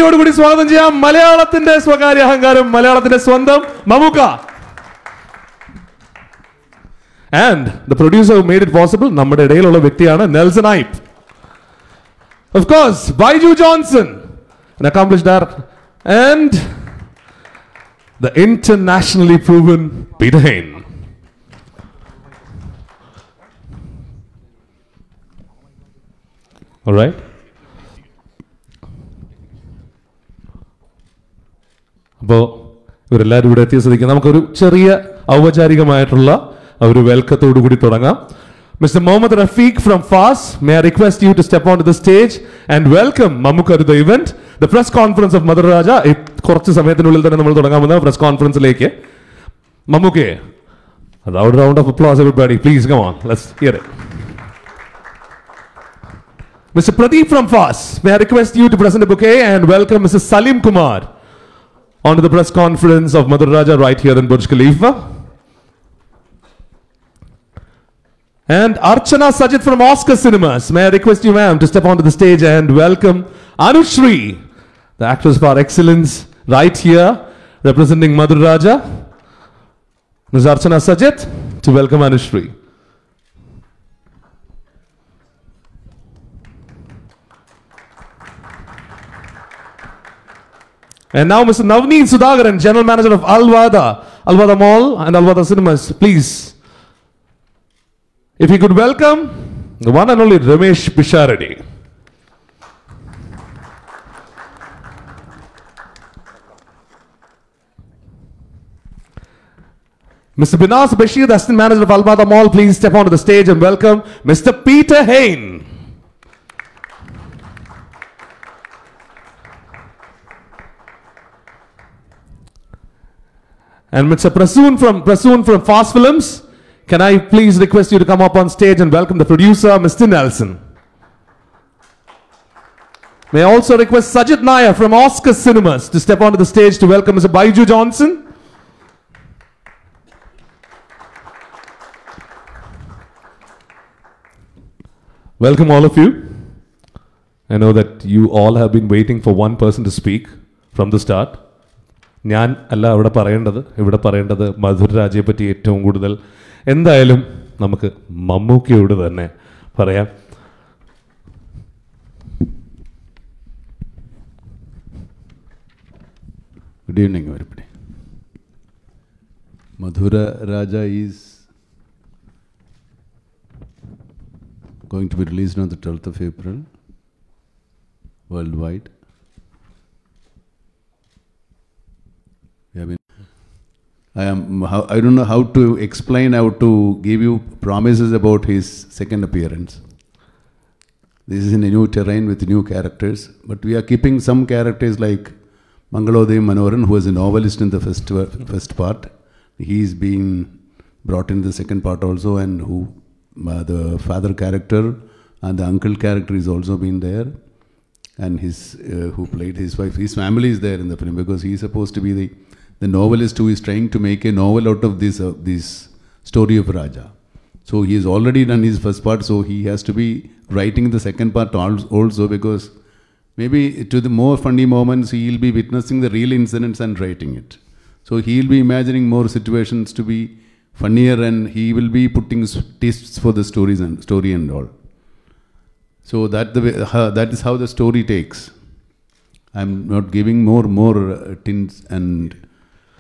കൂടി സ്വാഗതം ചെയ്യാം മലയാളത്തിന്റെ സ്വകാര്യ അഹങ്കാരം, മലയാളത്തിന്റെ സ്വന്തം Mammukka. And the producer who made it possible, നമ്മുടെ ഇടയിലുള്ള വ്യക്തിയാണ് Nelson Ipe. Of course, Baiju Johnson, an accomplished director, and the internationally proven Peter Hain. All right. അപ്പോൾ ഇവരെല്ലാവരും ഇവിടെ എത്തിയ സ്ഥിതിക്ക് നമുക്കൊരു ചെറിയ ഔപചാരികമായിട്ടുള്ള ഒരു വെൽക്കത്തോടു കൂടി തുടങ്ങാം. Mr. Mohammad Rafiq from FAS, may I request you to step onto the stage and welcome Mammuka to the event. The press conference of Madhur Raja, കുറച്ച് സമയത്തിനുള്ളിൽ തന്നെ നമ്മൾ തുടങ്ങാമെന്ന press കോൺഫറൻസിലേക്ക്. മമ്മൂക്കേ, a round of applause everybody, please come on, let's hear it. Mr. Pradeep from FAS, may I request you to present a bouquet and welcome Mr. Salim Kumar onto the press conference of Madhur Raja right here in Burj Khalifa. And Archana Sajid from Oscar Cinemas, may I request you, ma'am, to step onto the stage and welcome Anushri, the actress par excellence, right here representing Madhur Raja. Ms. Archana Sajid to welcome Anushri. And now Mr. Navneen Sudhakaran, General Manager of Alvada Mall and Alvada Cinemas, please. If you could welcome the one and only Ramesh Pisharadi. Mr. Binas Bashir, the Assistant Manager of Alvada Mall, please step onto the stage and welcome Mr. Peter Hain. And Mr. Prasoon from Fast Films, can I please request you to come up on stage and welcome the producer, Mr. Nelson. May I also request Sajid Nair from Oscar Cinemas to step onto the stage to welcome Mr. Baiju Johnson. Welcome all of you. I know that you all have been waiting for one person to speak from the start. ഞാൻ അല്ല ഇവിടെ പറയേണ്ടത് മധുർ രാജയെ പറ്റി ഏറ്റവും കൂടുതൽ എന്തായാലും നമുക്ക് മമ്മൂക്കയോട് തന്നെ പറയാം. Good evening everybody. Madhur Raja is going to be released on the 12th of April worldwide. I don't know how to explain, how to give you promises about his second appearance. This is in a new terrain with new characters, but we are keeping some characters like Mangalodaya Manoharan, who is a novelist in the first part. He's been brought in the second part also, and who the father character and the uncle character is also been there, and his who played his wife. His family is there in the film because he is supposed to be the novelist who is trying to make a novel out of this story of Raja. So he has already done his first part, so he has to be writing the second part also, because maybe to the more funny moments he will be witnessing the real incidents and writing it. So he will be imagining more situations to be funnier, and he will be putting twists for the story and all. So that is how the story takes. I'm not giving more tints and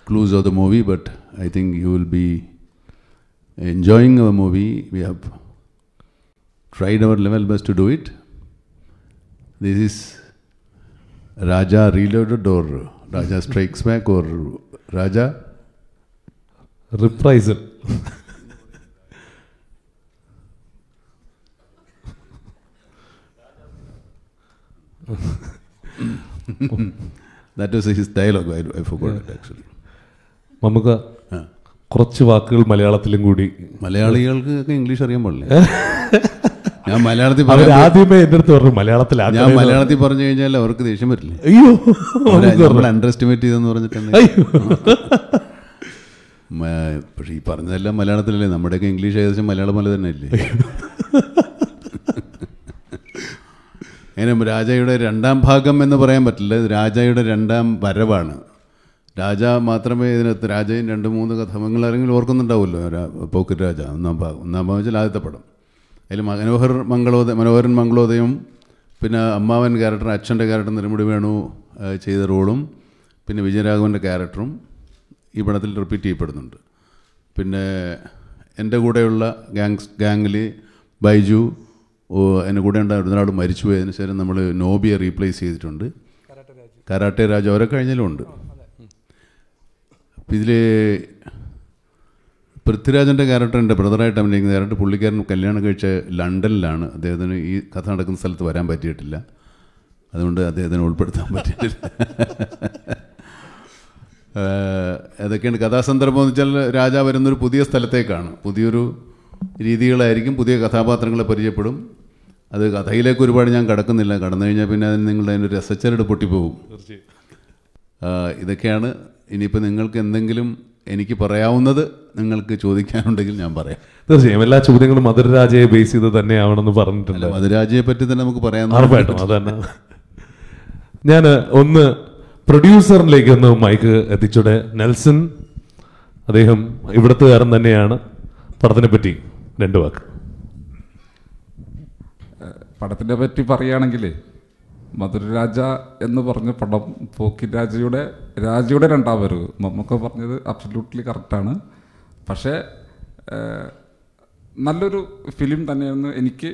clues of the movie, but I think you will be enjoying our movie. We have tried our level best to do it. This is Raja Reloaded, or Raja Strikes Back, or Raja Reprisal. That was his dialogue. I forgot it actually. Mammukka കുറച്ച് വാക്കുകൾ മലയാളത്തിലും കൂടി. മലയാളികൾക്ക് English അറിയാൻ പാടില്ല. ഞാൻ മലയാളത്തിൽ ആദ്യമേ എൻ്റെ അടുത്ത് പറഞ്ഞു മലയാളത്തിലാണ്. ഞാൻ മലയാളത്തിൽ പറഞ്ഞു കഴിഞ്ഞാൽ അവർക്ക് ദേഷ്യം വരില്ല. അയ്യോ, അണ്ടർ എസ്റ്റിമേറ്റ് ചെയ്തെന്ന് പറഞ്ഞിട്ടുണ്ട്. പക്ഷെ ഈ പറഞ്ഞതെല്ലാം മലയാളത്തിലല്ലേ, നമ്മുടെയൊക്കെ ഇംഗ്ലീഷ് ഏകദേശം മലയാളം പോലെ തന്നെ അല്ലേ. അങ്ങനെ രാജയുടെ രണ്ടാം ഭാഗം എന്ന് പറയാൻ പറ്റില്ല, ഇത് രാജയുടെ രണ്ടാം വരവാണ്. രാജ മാത്രമേ ഇതിനകത്ത്, രാജയും 2-3 കഥകൾ ആരെങ്കിലും ഓർക്കുന്നുണ്ടാവുമല്ലോ. പോക്കിരി രാജ ഒന്നാം ഭാഗം വെച്ചാൽ ആദ്യത്തെ പടം. അതിൽ മനോഹരൻ മംഗളോദയം, പിന്നെ അമ്മാവൻ ക്യാരക്ടർ, അച്ഛൻ്റെ ക്യാരക്ടർ നെടുമുടി വേണു ചെയ്ത റോളും, പിന്നെ വിജയരാഘവൻ്റെ ക്യാരക്ടറും ഈ പടത്തിൽ റിപ്പീറ്റ് ചെയ്യപ്പെടുന്നുണ്ട്. പിന്നെ എൻ്റെ കൂടെയുള്ള ഗാങ്ങിൽ ബൈജു, എൻ്റെ കൂടെ ഉണ്ടായിരുന്ന ഒരാൾ മരിച്ചുപോയതിന് ശേഷം നമ്മൾ നോബിയെ റീപ്ലേസ് ചെയ്തിട്ടുണ്ട്. കരാട്ടെ രാജു അവരെ കഴിഞ്ഞാലും ഉണ്ട്. അപ്പം ഇതിൽ പൃഥ്വിരാജൻ്റെ ക്യാരക്ടർ എൻ്റെ ബ്രദറായിട്ട് അഭിനയിക്കുന്ന ക്യാരക്ടർ, പുള്ളിക്കാരൻ കല്യാണം കഴിച്ച ലണ്ടനിലാണ്. അദ്ദേഹത്തിന് ഈ കഥ നടക്കുന്ന സ്ഥലത്ത് വരാൻ പറ്റിയിട്ടില്ല, അതുകൊണ്ട് അദ്ദേഹത്തിന് ഉൾപ്പെടുത്താൻ പറ്റിയിട്ടില്ല. അതൊക്കെയാണ് കഥാസന്ദർഭം എന്ന് വെച്ചാൽ, രാജ വരുന്നൊരു പുതിയ സ്ഥലത്തേക്കാണ്, പുതിയൊരു രീതികളായിരിക്കും, പുതിയ കഥാപാത്രങ്ങളെ പരിചയപ്പെടും. അത് കഥയിലേക്ക് ഒരുപാട് ഞാൻ കടക്കുന്നില്ല, കടന്നു കഴിഞ്ഞാൽ പിന്നെ അതിന് നിങ്ങളുടെ അതിൻ്റെ രസച്ചരട് പൊട്ടിപ്പോകും. ഇതൊക്കെയാണ്. ഇനിയിപ്പോൾ നിങ്ങൾക്ക് എന്തെങ്കിലും എനിക്ക് പറയാവുന്നത് നിങ്ങൾക്ക് ചോദിക്കാനുണ്ടെങ്കിൽ ഞാൻ പറയാം. തീർച്ചയായും എല്ലാ ചോദ്യങ്ങളും മധുരരാജയെ ബേസ് ചെയ്ത് തന്നെയാവണമെന്ന് പറഞ്ഞിട്ടുണ്ട്. മധുരരാജയെ പറ്റി തന്നെ നമുക്ക് പറയാം. അതന്നെ. ഞാൻ ഒന്ന് പ്രൊഡ്യൂസറിലേക്ക് ഒന്ന് മൈക്ക് എത്തിച്ചൂടെ? നെൽസൺ, അദ്ദേഹം ഇവിടത്തുകാരൻ തന്നെയാണ്. പടത്തിനെ പറ്റി 2 വാക്ക്. പടത്തിനെ പറ്റി പറയുകയാണെങ്കിൽ, മധുരരാജ എന്ന് പറഞ്ഞ പടം പോക്കിരി രാജയുടെ രണ്ടാം വരവ്. മമ്മൂക്ക പറഞ്ഞത് അബ്സല്യൂട്ട്ലി കറക്റ്റാണ്. പക്ഷേ നല്ലൊരു ഫിലിം തന്നെയായിരുന്നു. എനിക്ക്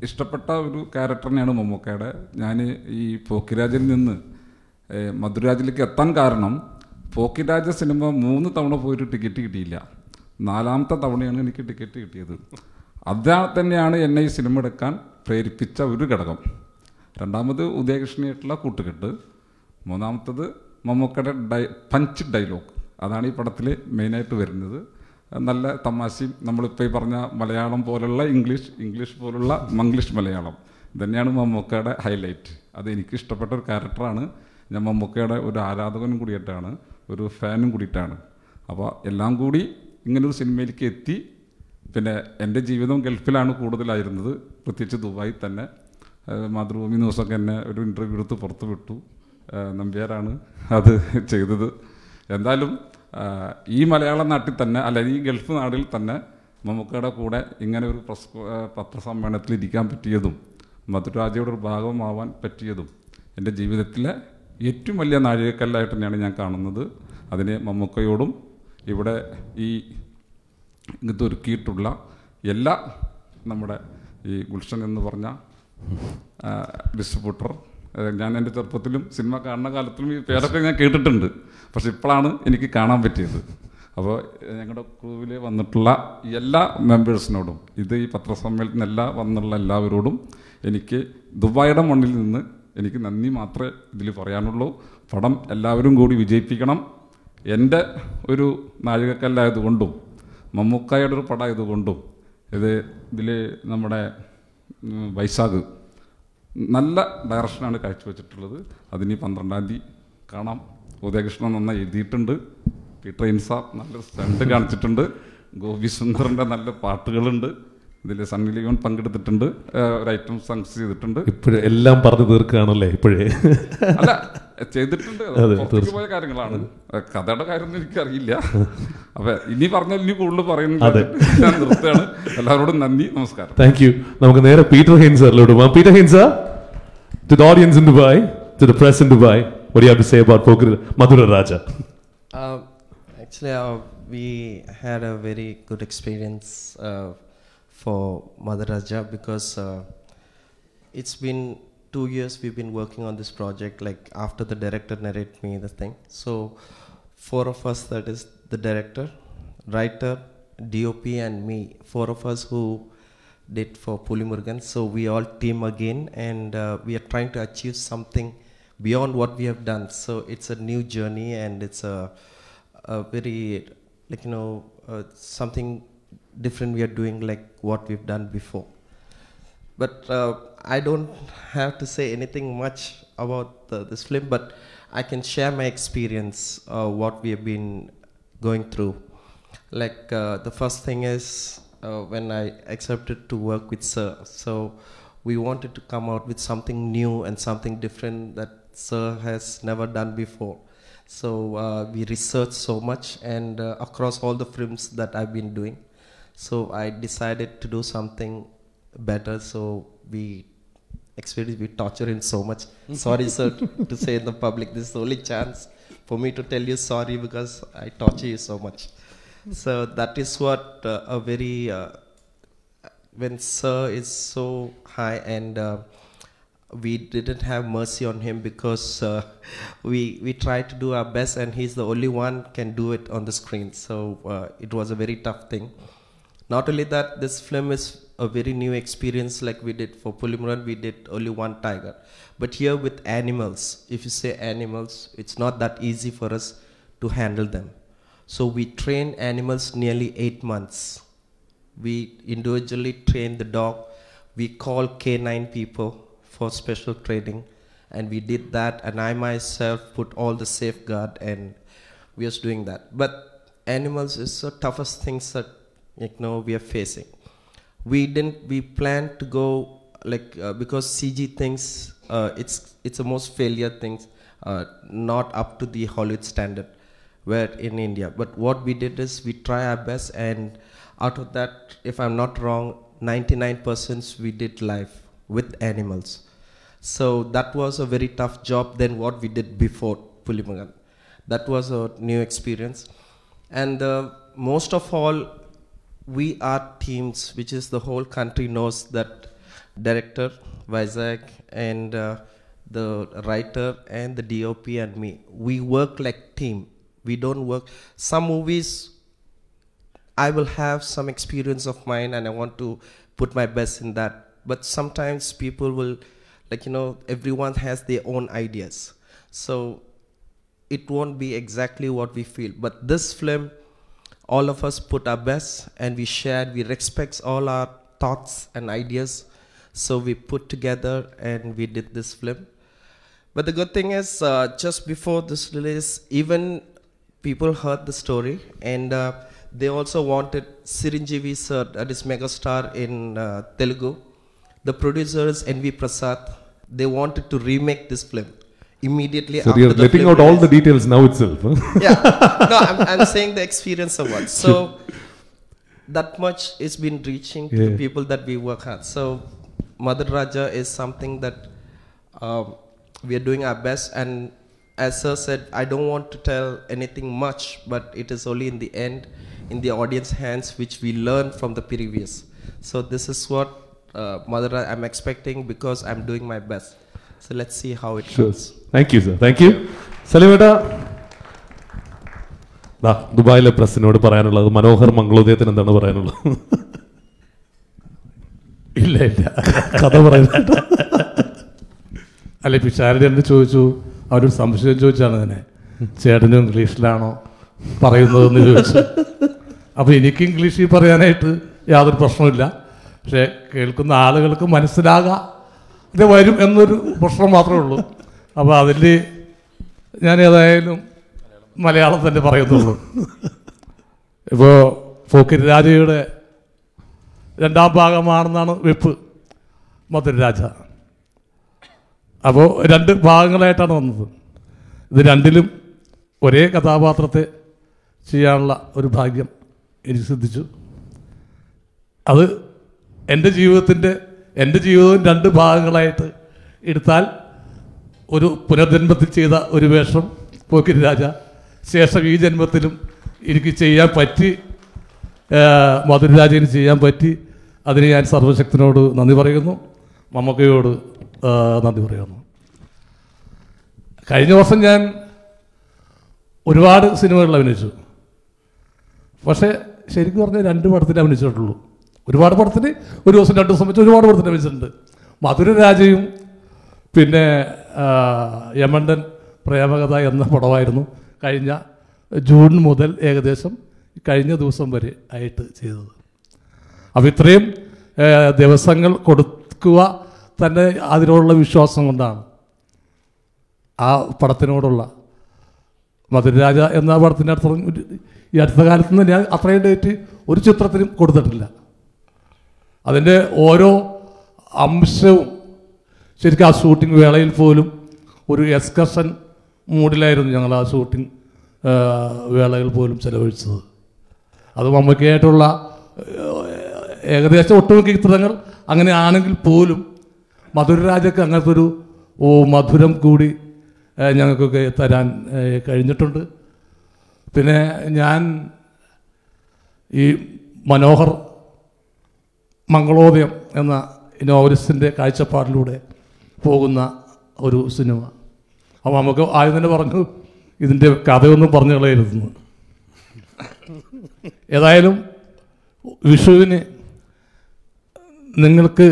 ഇഷ്ടപ്പെട്ട ഒരു ക്യാരക്ടർ തന്നെയാണ് മമ്മൂക്കയുടെ. ഞാൻ ഈ പോക്കിരാജിൽ നിന്ന് മധുരരാജിലേക്ക് എത്താൻ കാരണം, പോക്കിരാജ സിനിമ 3 തവണ പോയിട്ട് ടിക്കറ്റ് കിട്ടിയില്ല. 4ാമത്തെ തവണയാണ് എനിക്ക് ടിക്കറ്റ് കിട്ടിയത്. അത് തന്നെയാണ് എന്നെ ഈ സിനിമ എടുക്കാൻ പ്രേരിപ്പിച്ച ഒരു ഘടകം. 2ാമത് ഉദയകൃഷ്ണനായിട്ടുള്ള കൂട്ടുകെട്ട്, 3ാമത്തത് മമ്മൂക്കയുടെ പഞ്ച് ഡയലോഗ്. അതാണ് ഈ പടത്തിൽ മെയിനായിട്ട് വരുന്നത്. നല്ല തമാശയും, നമ്മളിപ്പോൾ ഈ പറഞ്ഞ മലയാളം പോലുള്ള ഇംഗ്ലീഷ് പോലുള്ള മംഗ്ലീഷ് മലയാളം തന്നെയാണ് മമ്മൂക്കയുടെ ഹൈലൈറ്റ്. അത് എനിക്ക് ഇഷ്ടപ്പെട്ട ഒരു ക്യാരക്ടറാണ്. ഞാൻ മമ്മൂക്കയുടെ ഒരു ആരാധകനും കൂടിയിട്ടാണ്, ഒരു ഫാനും കൂടിയിട്ടാണ്. അപ്പോൾ എല്ലാം കൂടി ഇങ്ങനൊരു സിനിമയിലേക്ക് എത്തി. പിന്നെ എൻ്റെ ജീവിതം ഗൾഫിലാണ് കൂടുതലായിരുന്നത്, പ്രത്യേകിച്ച് ദുബായിൽ തന്നെ. മാതൃഭൂമി ന്യൂസൊക്കെ എന്നെ ഒരു ഇൻ്റർവ്യൂ എടുത്ത് പുറത്ത് വിട്ടു. നമ്പ്യാരാണ് അത് ചെയ്തത്. എന്തായാലും ഈ മലയാള നാട്ടിൽ തന്നെ, അല്ല ഈ ഗൾഫ് നാടിൽ തന്നെ മമ്മൂക്കയുടെ കൂടെ ഇങ്ങനെ ഒരു പത്രസമ്മേളനത്തിൽ ഇരിക്കാൻ പറ്റിയതും മധുരാജയുടെ ഒരു ഭാഗമാവാൻ പറ്റിയതും എൻ്റെ ജീവിതത്തിലെ ഏറ്റവും വലിയ നാഴികക്കല്ലായിട്ട് തന്നെയാണ് ഞാൻ കാണുന്നത്. അതിനെ മമ്മൂക്കയോടും ഇവിടെ ഈ ഇതൊരുക്കിയിട്ടുള്ള എല്ലാ നമ്മുടെ ഈ ഗുൽഷൻ എന്ന് പറഞ്ഞ ഡിസ്ട്രിബ്യൂട്ടർ, ഞാൻ എൻ്റെ ചെറുപ്പത്തിലും സിനിമ കാണുന്ന കാലത്തിലും ഈ പേരൊക്കെ ഞാൻ കേട്ടിട്ടുണ്ട്. പക്ഷെ ഇപ്പോഴാണ് എനിക്ക് കാണാൻ പറ്റിയത്. അപ്പോൾ ഞങ്ങളുടെ ക്രൂവിൽ വന്നിട്ടുള്ള എല്ലാ മെമ്പേഴ്സിനോടും, ഇത് ഈ പത്രസമ്മേളനത്തിനെല്ലാം വന്നുള്ള എല്ലാവരോടും എനിക്ക് ദുബായിയുടെ മണ്ണിൽ നിന്ന് എനിക്ക് നന്ദി മാത്രമേ ഇതിൽ പറയാനുള്ളൂ. പടം എല്ലാവരും കൂടി വിജയിപ്പിക്കണം. എൻ്റെ ഒരു നാഴികക്കല്ലായതുകൊണ്ടും മമ്മൂക്കായുടെ ഒരു പടമായതുകൊണ്ടും ഇതിൽ നമ്മുടെ വൈശാഖ് നല്ല ഡയറക്ഷനാണ് കാഴ്ചവെച്ചിട്ടുള്ളത്. അതിന് 12-ാം തീയതി കാണാം. ഉദയകൃഷ്ണൻ നന്നായി എഴുതിയിട്ടുണ്ട്. പീറ്റർ ഇൻസ നല്ല സ്റ്റണ്ട് കാണിച്ചിട്ടുണ്ട്. ഗോപി സുന്ദറിൻ്റെ നല്ല പാട്ടുകളുണ്ട്. ഇതിൽ സണ്ണി ലിയോൺ പങ്കെടുത്തിട്ടുണ്ട്, ഒരു ഐറ്റം സങ്സ് ചെയ്തിട്ടുണ്ട്. ഇപ്പോഴേ എല്ലാം പറഞ്ഞു തീർക്കുകയാണല്ലേ? ഇപ്പോഴേ അല്ല, ചെയ്തിട്ടുണ്ട്. പുറത്തേക്ക് പോയ കാര്യങ്ങളാണ്. കഥയുടെ കാര്യമൊന്നും എനിക്കറിയില്ല. അപ്പൊ ഇനി പറഞ്ഞാൽ ഇനി കൂടുതൽ പറയുന്നത് ഞാൻ നിർത്തുകയാണ്. എല്ലാവരോടും നന്ദി, നമസ്കാരം. Thank you. നമുക്ക് നേരെ പീറ്റർ ഹെയിൻസറിലോട്ട് പോകാം. Peter Heinser, to the audience in Dubai, to the press in Dubai, what do you have to say about Madhura Raja? Actually, we had a very good experience for Madhura Raja because it's been 2 years we've been working on this project, like after the director narrated me the thing. So 4 of us, that is the director, writer, DOP and me, 4 of us who did for Pulimurgan. So we all team again, and we are trying to achieve something beyond what we have done. So it's a new journey, and it's a very, like, something different we are doing, like what we've done before. But I don't have to say anything much about this film, but I can share my experience, what we have been going through. Like the first thing is when I accepted to work with Sir. So we wanted to come out with something new and something different that Sir has never done before. So we researched so much, and across all the films that I've been doing, so I decided to do something better. So we torture him so much. Sorry, sir, to say in the public, this is the only chance for me to tell you sorry because I torture you so much. So that is what when Sir is so high, and we didn't have mercy on him because we tried to do our best, and he's the only one can do it on the screen. So it was a very tough thing. Not only that, this film is a very new experience. Like we did for Pulimuran, we did only one tiger. But here with animals, if you say animals, it's not that easy for us to handle them. So we train animals nearly 8 months. We individually train the dog. We call K9 people for special training. And we did that, and I myself put all the safeguard, and we was doing that. But animals is the toughest things that we are facing. We planned to go because CG things, it's the most failure things, not up to the Hollywood standard, where in India. But what we did is we try our best, and out of that, if I'm not wrong, 99% we did live with animals. So that was a very tough job than what we did before Pulimuran. That was a new experience. And most of all, we are teams, which is the whole country knows that director, Vizag, and the writer, and the DOP, and me. We work like team. We don't work. Some movies, I will have some experience of mine, and I want to put my best in that. But sometimes people will, everyone has their own ideas. So it won't be exactly what we feel. But this film, all of us put our best, and we shared, we respect all our thoughts and ideas. So we put together and we did this film. But the good thing is, just before this release, even people heard the story, and they also wanted Sirinjeevi sir, that is megastar in Telugu. The producers, N.V. Prasad, they wanted to remake this film immediately so after you're the letting film out all release. the details now itself. Huh? Yeah, no, I'm saying the experience of what. So that much is been reaching to the people that we work at. So Mother Raja is something that we are doing our best. And as Sir said, I don't want to tell anything much, but it is only in the end, in the audience hands, which we learn from the previous. So this is what Mother Raja I'm expecting, because I'm doing my best. So let's see how it goes. Thank you, sir. Thank you. Salimeta. ദുബായിലെ പ്രസിനോട് പറയാനുള്ളത്, മനോഹർ മംഗളോദയത്തിന് എന്താണ് പറയാനുള്ളത്? ഇല്ല കഥ പറയുന്നത് അല്ല. ഇപ്പം ശാരദ എന്ന് ചോദിച്ചു, അവരൊരു സംശയം ചോദിച്ചാണ് തന്നെ, ചേട്ടനും ഇംഗ്ലീഷിലാണോ പറയുന്നതെന്ന് ചോദിച്ചു. അപ്പോൾ എനിക്ക് ഇംഗ്ലീഷിൽ പറയാനായിട്ട് യാതൊരു പ്രശ്നമില്ല. പക്ഷേ കേൾക്കുന്ന ആളുകൾക്ക് മനസ്സിലാകാതെ വരും എന്നൊരു പ്രശ്നം മാത്രമേ ഉള്ളൂ. അപ്പോൾ അതിൽ ഞാൻ ഏതായാലും മലയാളം തന്നെ പറയുന്നുള്ളൂ. ഇപ്പോൾ പോക്കിരി രാജയുടെ 2ാം ഭാഗമാണെന്നാണ് വെപ്പ് മധുരരാജ. അപ്പോൾ 2 ഭാഗങ്ങളായിട്ടാണ് വന്നത്. ഇത് 2ലും ഒരേ കഥാപാത്രത്തെ ചെയ്യാനുള്ള ഒരു ഭാഗ്യം എനിക്ക് സിദ്ധിച്ചു. അത് എൻ്റെ ജീവിതവും 2 ഭാഗങ്ങളായിട്ട് എടുത്താൽ ഒരു പുനർജന്മത്തിൽ ചെയ്ത ഒരു വേഷം പോക്കിരി രാജ. ശേഷം ഈ ജന്മത്തിലും എനിക്ക് ചെയ്യാൻ പറ്റി, മധുരരാജന് ചെയ്യാൻ പറ്റി. അതിന് ഞാൻ സർവശക്തനോട് നന്ദി പറയുന്നു, മമ്മൂക്കയോട് നന്ദി പറയുന്നു. കഴിഞ്ഞ വർഷം ഞാൻ ഒരുപാട് സിനിമകളിൽ അഭിനയിച്ചു. പക്ഷേ ശരിക്കും പറഞ്ഞാൽ 2 പടത്തിൽ അഭിനയിച്ചിട്ടുള്ളൂ. ഒരുപാട് പടത്തിൽ ഒരു ദിവസം 2 ദിവസം വെച്ച് ഒരുപാട് പടത്തിൽ അഭിനയിച്ചിട്ടുണ്ട്. മധുരരാജയും പിന്നെ യമണ്ടൻ പ്രേമകഥ എന്ന പടമായിരുന്നു കഴിഞ്ഞ ജൂൺ മുതൽ ഏകദേശം കഴിഞ്ഞ ദിവസം വരെ ആയിട്ട് ചെയ്തത്. അപ്പോൾ ഇത്രയും ദിവസങ്ങൾ കൊടുക്കുക തന്നെ അതിനോടുള്ള വിശ്വാസം കൊണ്ടാണ്. ആ പടത്തിനോടുള്ള മധുരരാജ എന്ന പടത്തിൻ്റെ ഈ അടുത്ത കാലത്തുനിന്ന് ഞാൻ അത്രയും ഡേറ്റ് ഒരു ചിത്രത്തിനും കൊടുത്തിട്ടില്ല. അതിൻ്റെ ഓരോ അംശവും ശരിക്കും ആ ഷൂട്ടിംഗ് വേളയിൽ പോലും ഒരു എക്സ്കർഷൻ മൂഡിലായിരുന്നു ഞങ്ങൾ ആ ഷൂട്ടിംഗ് വേളകൾ പോലും ചെലവഴിച്ചത്. അത് മമ്മൂക്കയായിട്ടുള്ള ഏകദേശം ഒട്ടുമിക്ക ചിത്രങ്ങൾ അങ്ങനെ ആണെങ്കിൽ പോലും മധുരരാജയ്ക്ക് അങ്ങനത്തെ ഒരു മധുരം കൂടി ഞങ്ങൾക്കൊക്കെ തരാൻ കഴിഞ്ഞിട്ടുണ്ട്. പിന്നെ ഞാൻ ഈ മനോഹർ മംഗളോദയം എന്ന നോവലിസ്റ്റിൻ്റെ കാഴ്ചപ്പാടിലൂടെ പോകുന്ന ഒരു സിനിമ. അപ്പോൾ നമുക്ക് ആദ്യം തന്നെ പറഞ്ഞു ഇതിൻ്റെ കഥയൊന്നും പറഞ്ഞു കളയരുതെന്ന്. ഏതായാലും വിഷുവിന് നിങ്ങൾക്ക്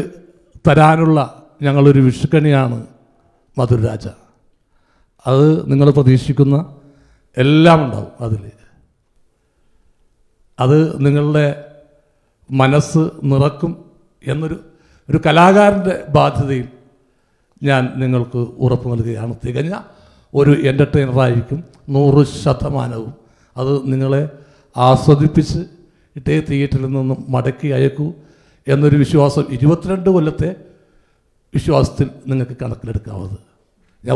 തരാനുള്ള ഞങ്ങളൊരു വിഷുക്കണിയാണ് മധുരരാജ. അത് നിങ്ങൾ പ്രതീക്ഷിക്കുന്ന എല്ലാം ഉണ്ടാവും അതിൽ. അത് നിങ്ങളുടെ മനസ്സ് നിറക്കും എന്നൊരു കലാകാരൻ്റെ ബാധ്യതയിൽ ഞാൻ നിങ്ങൾക്ക് ഉറപ്പ് നൽകുകയാണ്. തികഞ്ഞ ഒരു എൻ്റർടൈനറായിരിക്കും 100%. അത് നിങ്ങളെ ആസ്വദിപ്പിച്ച് ഇട്ടേ തിയേറ്ററിൽ നിന്നും മടക്കി അയക്കൂ എന്നൊരു വിശ്വാസം 22 കൊല്ലത്തെ വിശ്വാസത്തിൽ നിങ്ങൾക്ക് കണക്കിലെടുക്കാവുന്നത്. ഞാൻ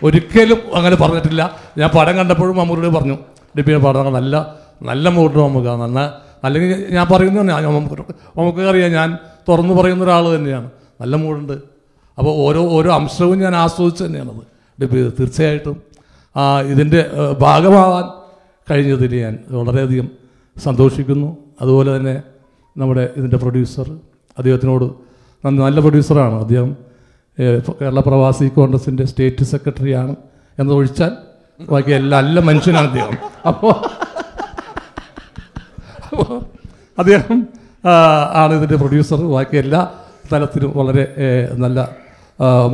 ഒരിക്കലും അങ്ങനെ പറഞ്ഞിട്ടില്ല. ഞാൻ പടം കണ്ടപ്പോഴും മമ്മൂട്ടിയോട് പറഞ്ഞു, ഡിബിയുടെ പടം നല്ല മൂഡ് നമുക്ക് അല്ലെങ്കിൽ ഞാൻ പറയുന്നതാണ്, നമുക്ക് അറിയാം, ഞാൻ തുറന്നു പറയുന്ന ഒരാൾ തന്നെയാണ്. നല്ല മൂടുണ്ട്. അപ്പോൾ ഓരോ അംശവും ഞാൻ ആസ്വദിച്ച് തന്നെയാണത് ഡിബി. തീർച്ചയായിട്ടും ഇതിൻ്റെ ഭാഗമാവാൻ കഴിഞ്ഞതിൽ ഞാൻ വളരെയധികം സന്തോഷിക്കുന്നു. അതുപോലെ തന്നെ നമ്മുടെ ഇതിൻ്റെ പ്രൊഡ്യൂസർ, അദ്ദേഹത്തിനോട് നല്ല പ്രൊഡ്യൂസറാണ് അദ്ദേഹം. കേരള പ്രവാസി കോൺഗ്രസിൻ്റെ സ്റ്റേറ്റ് സെക്രട്ടറിയാണ് എന്നതൊഴിച്ചാൽ ബാക്കി നല്ല മനുഷ്യനാണ് അദ്ദേഹം. അപ്പോൾ അദ്ദേഹം ആണ് ഇതിൻ്റെ പ്രൊഡ്യൂസർ. ബാക്കി എല്ലാ തലത്തിലും വളരെ നല്ല.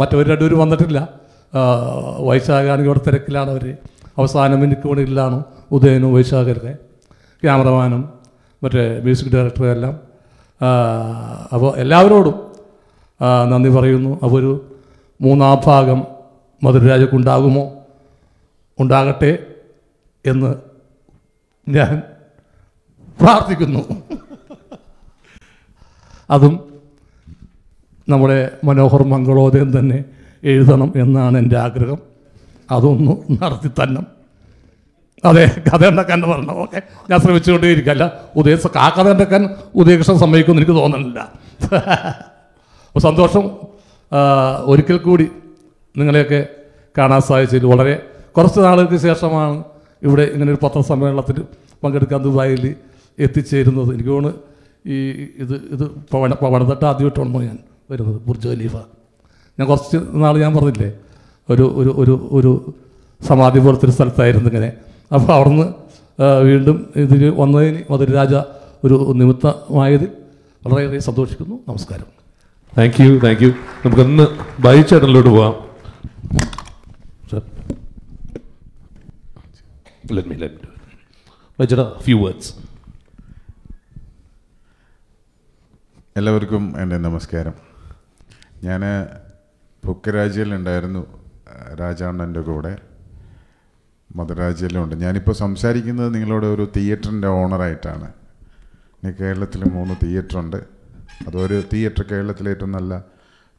മറ്റവർ രണ്ടുപേരും വന്നിട്ടില്ല. വൈശാഖാണെങ്കിൽ ഇവിടെ തിരക്കിലാണ് അവർ. അവസാനം മിനിക്ക് മണിയിലാണ് ഉദയനും വൈശാഖരുടെ, ക്യാമറമാനും മറ്റേ മ്യൂസിക് ഡയറക്ടറും എല്ലാം. അപ്പോൾ എല്ലാവരോടും നന്ദി പറയുന്നു. അപ്പോൾ ഒരു 3-ാം ഭാഗം മധുരരാജക്കുണ്ടാകുമോ, ഉണ്ടാകട്ടെ എന്ന് ഞാൻ പ്രാർത്ഥിക്കുന്നു. അതും നമ്മുടെ മനോഹർ മംഗളോദയം തന്നെ എഴുതണം എന്നാണ് എൻ്റെ ആഗ്രഹം. അതൊന്ന് നടത്തി തന്നെ. അതെ, കഥ ഉണ്ടാക്കാൻ പറഞ്ഞു. ഓക്കെ, ഞാൻ ശ്രമിച്ചുകൊണ്ടേയിരിക്കല്ല. ആ കഥ ഉണ്ടാക്കാൻ ഉദയകൃഷ്ണൻ സമ്മതിക്കുമെന്ന് എനിക്ക് തോന്നുന്നില്ല. അപ്പോൾ സന്തോഷം. ഒരിക്കൽ കൂടി നിങ്ങളെയൊക്കെ കാണാൻ സാധിച്ചതിൽ വളരെ കുറച്ച് നാളുകൾക്ക് ശേഷമാണ് ഇവിടെ ഇങ്ങനൊരു പത്രസമ്മേളനത്തിൽ പങ്കെടുക്കാൻ ദുബായിൽ എത്തിച്ചേരുന്നത്. എനിക്ക് തോന്നുന്നു ഇത് പണിതട്ട് ആദ്യമായിട്ടാണോ ഞാൻ വരുന്നത്, ബുർജ് ഖലീഫ. ഞാൻ കുറച്ച് നാൾ ഞാൻ പറഞ്ഞില്ലേ ഒരു സമാധി പോലത്തൊരു സ്ഥലത്തായിരുന്നു ഇങ്ങനെ. അപ്പോൾ അവിടുന്ന് വീണ്ടും ഇതിൽ വന്നതിന് മധുരരാജ ഒരു നിമിത്തമായത് വളരെയേറെ സന്തോഷിക്കുന്നു. നമസ്കാരം. Thank U. നമുക്കൊന്ന് ബൈച്ചേട്ടനിലോട്ട് പോവാം. Few words. എല്ലാവർക്കും എൻ്റെ നമസ്കാരം. ഞാൻ പുക്കരാജിയിലുണ്ടായിരുന്നു, രാജാണ്ണൻ്റെ കൂടെ മധുരാജിയിലുണ്ട്. ഞാനിപ്പോൾ സംസാരിക്കുന്നത് നിങ്ങളോട് ഒരു തിയേറ്ററിൻ്റെ ഓണറായിട്ടാണ്. കേരളത്തിൽ 3 തിയേറ്ററുണ്ട്. അതൊരു തിയേറ്റർ കേരളത്തിലെ ഏറ്റവും നല്ല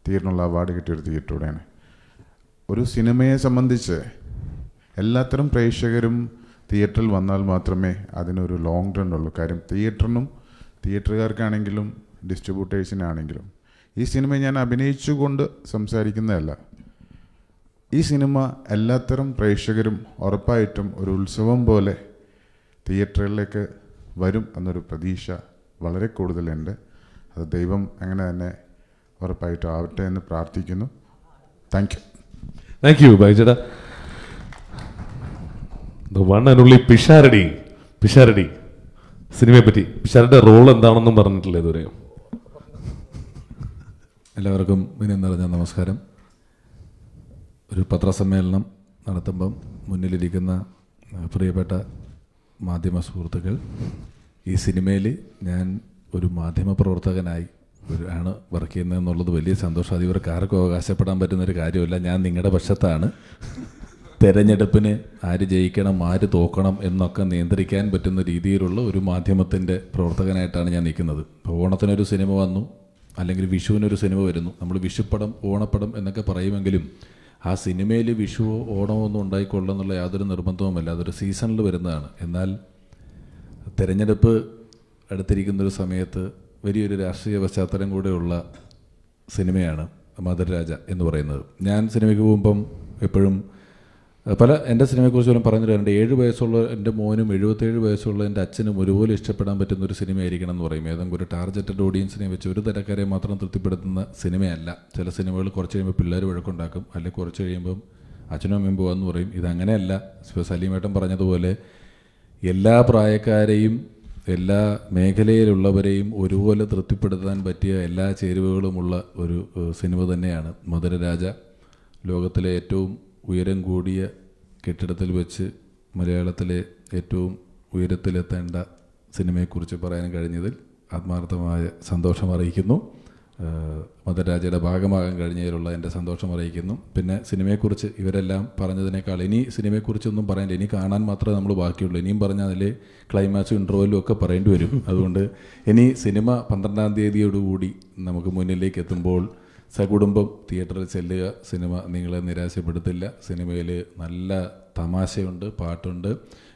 തിയേറ്ററിനുള്ള അവാർഡ് കിട്ടിയൊരു തിയേറ്റർ കൂടെയാണ്. ഒരു സിനിമയെ സംബന്ധിച്ച് എല്ലാത്തരം പ്രേക്ഷകരും തിയേറ്ററിൽ വന്നാൽ മാത്രമേ അതിനൊരു ലോങ് റൺ ഉള്ളൂ. കാര്യം തിയേറ്ററിനും തിയേറ്ററുകാർക്കാണെങ്കിലും ഡിസ്ട്രിബ്യൂട്ടേഴ്സിനാണെങ്കിലും ഈ സിനിമ ഞാൻ അഭിനയിച്ചുകൊണ്ട് സംസാരിക്കുന്നതല്ല. ഈ സിനിമ എല്ലാത്തരം പ്രേക്ഷകരും ഉറപ്പായിട്ടും ഒരു ഉത്സവം പോലെ തിയേറ്ററുകളിലേക്ക് വരും എന്നൊരു പ്രതീക്ഷ വളരെ കൂടുതലുണ്ട്. അത് ദൈവം അങ്ങനെ തന്നെ ഉറപ്പായിട്ടും ആവട്ടെ എന്ന് പ്രാർത്ഥിക്കുന്നു. താങ്ക് യു ബൈജേട്ടാ. The one and only Pisharody സിനിമയെ പറ്റി പിഷാരടിയുടെ റോൾ എന്താണെന്നും പറഞ്ഞിട്ടില്ല ഇതുവരെ. എല്ലാവർക്കും വിനയം നിറഞ്ഞ നമസ്കാരം. ഒരു പത്രസമ്മേളനം നടത്തുമ്പം മുന്നിലിരിക്കുന്ന പ്രിയപ്പെട്ട മാധ്യമ സുഹൃത്തുക്കൾ, ഈ സിനിമയിൽ ഞാൻ ഒരു മാധ്യമപ്രവർത്തകനായി ആണ് വർക്ക് ചെയ്യുന്നതെന്നുള്ളത് വലിയ സന്തോഷം. അത് ഇവർക്ക് ആർക്കും അവകാശപ്പെടാൻ പറ്റുന്നൊരു കാര്യമല്ല. ഞാൻ നിങ്ങളുടെ പക്ഷത്താണ്. തെരഞ്ഞെടുപ്പിന് ആര് ജയിക്കണം ആര് തോക്കണം എന്നൊക്കെ നിയന്ത്രിക്കാൻ പറ്റുന്ന രീതിയിലുള്ള ഒരു മാധ്യമത്തിൻ്റെ പ്രവർത്തകനായിട്ടാണ് ഞാൻ നിൽക്കുന്നത്. ഓണത്തിനൊരു സിനിമ വന്നു, അല്ലെങ്കിൽ വിഷുവിനൊരു സിനിമ വരുന്നു, നമ്മൾ വിഷുപ്പടം ഓണപ്പടം എന്നൊക്കെ പറയുമെങ്കിലും ആ സിനിമയിൽ വിഷുവോ ഓണമോ ഒന്നും ഉണ്ടായിക്കൊള്ളുന്നുള്ള യാതൊരു നിർബന്ധവുമല്ല, അതൊരു സീസണിൽ വരുന്നതാണ്. എന്നാൽ തിരഞ്ഞെടുപ്പ് അടുത്തിരിക്കുന്നൊരു സമയത്ത് വലിയൊരു രാഷ്ട്രീയ പശ്ചാത്തലം കൂടെയുള്ള സിനിമയാണ് മധുരരാജ എന്ന് പറയുന്നത്. ഞാൻ സിനിമയ്ക്ക് പോകുമ്പം എപ്പോഴും എൻ്റെ സിനിമയെക്കുറിച്ച് പോലും പറഞ്ഞിട്ടുണ്ട്, 7 വയസ്സുള്ള എൻ്റെ മോനും 77 വയസ്സുള്ള എൻ്റെ അച്ഛനും ഒരുപോലെ ഇഷ്ടപ്പെടാൻ പറ്റുന്ന ഒരു സിനിമയായിരിക്കണം എന്ന് പറയും. ഏതെങ്കിലും ഒരു ടാർഗറ്റഡ് ഓഡിയൻസിനെ വെച്ച് ഒരു തരക്കാരെ മാത്രം തൃപ്തിപ്പെടുത്തുന്ന സിനിമയല്ല. ചില സിനിമകൾ കുറച്ച് കഴിയുമ്പോൾ പിള്ളേർ വഴക്കുണ്ടാക്കും, അല്ലെങ്കിൽ കുറച്ച് കഴിയുമ്പം അച്ഛനും അമ്മയും പോകാമെന്ന് പറയും. ഇതങ്ങനെയല്ല. സലീമേട്ടൻ പറഞ്ഞതുപോലെ എല്ലാ പ്രായക്കാരെയും എല്ലാ മേഖലയിലുള്ളവരെയും ഒരുപോലെ തൃപ്തിപ്പെടുത്താൻ പറ്റിയ എല്ലാ ചേരുവകളുമുള്ള ഒരു സിനിമ തന്നെയാണ് മധുരരാജ. ലോകത്തിലെ ഏറ്റവും ഉയരം കൂടിയ കെട്ടിടത്തിൽ വെച്ച് മലയാളത്തിലെ ഏറ്റവും ഉയരത്തിലെത്തേണ്ട സിനിമയെക്കുറിച്ച് പറയാൻ കഴിഞ്ഞതിൽ ആത്മാർത്ഥമായ സന്തോഷം അറിയിക്കുന്നു. മധുരരാജയുടെ ഭാഗമാകാൻ കഴിഞ്ഞതിലുള്ള എൻ്റെ സന്തോഷം അറിയിക്കുന്നു. പിന്നെ സിനിമയെക്കുറിച്ച് ഇവരെല്ലാം പറഞ്ഞതിനേക്കാൾ ഇനി സിനിമയെക്കുറിച്ചൊന്നും പറയാനില്ല, ഇനി കാണാൻ മാത്രമേ നമ്മൾ ബാക്കിയുള്ളൂ. ഇനിയും പറഞ്ഞാൽ അതിൽ ക്ലൈമാക്സും ഇൻ്റർവെല്ലും ഒക്കെ പറയേണ്ടി വരും. അതുകൊണ്ട് ഇനി സിനിമ 12-ാം തീയതിയോടുകൂടി നമുക്ക് മുന്നിലേക്ക് എത്തുമ്പോൾ സകുടുംബം തിയേറ്ററിൽ ചെല്ലുക. സിനിമ നിങ്ങളെ നിരാശപ്പെടുത്തില്ല. സിനിമയിൽ നല്ല തമാശയുണ്ട്, പാട്ടുണ്ട്.